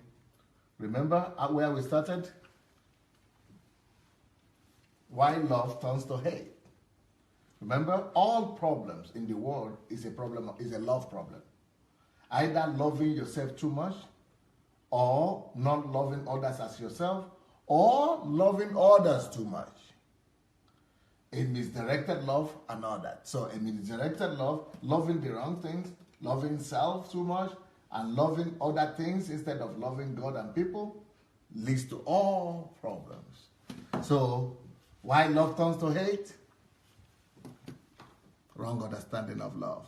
Remember where we started? Why love turns to hate. Remember, all problems in the world is a love problem. Either loving yourself too much, or not loving others as yourself, or loving others too much. A misdirected love and all that. So a misdirected love, loving the wrong things, loving self too much, and loving other things instead of loving God and people, leads to all problems. So why love turns to hate? Wrong understanding of love.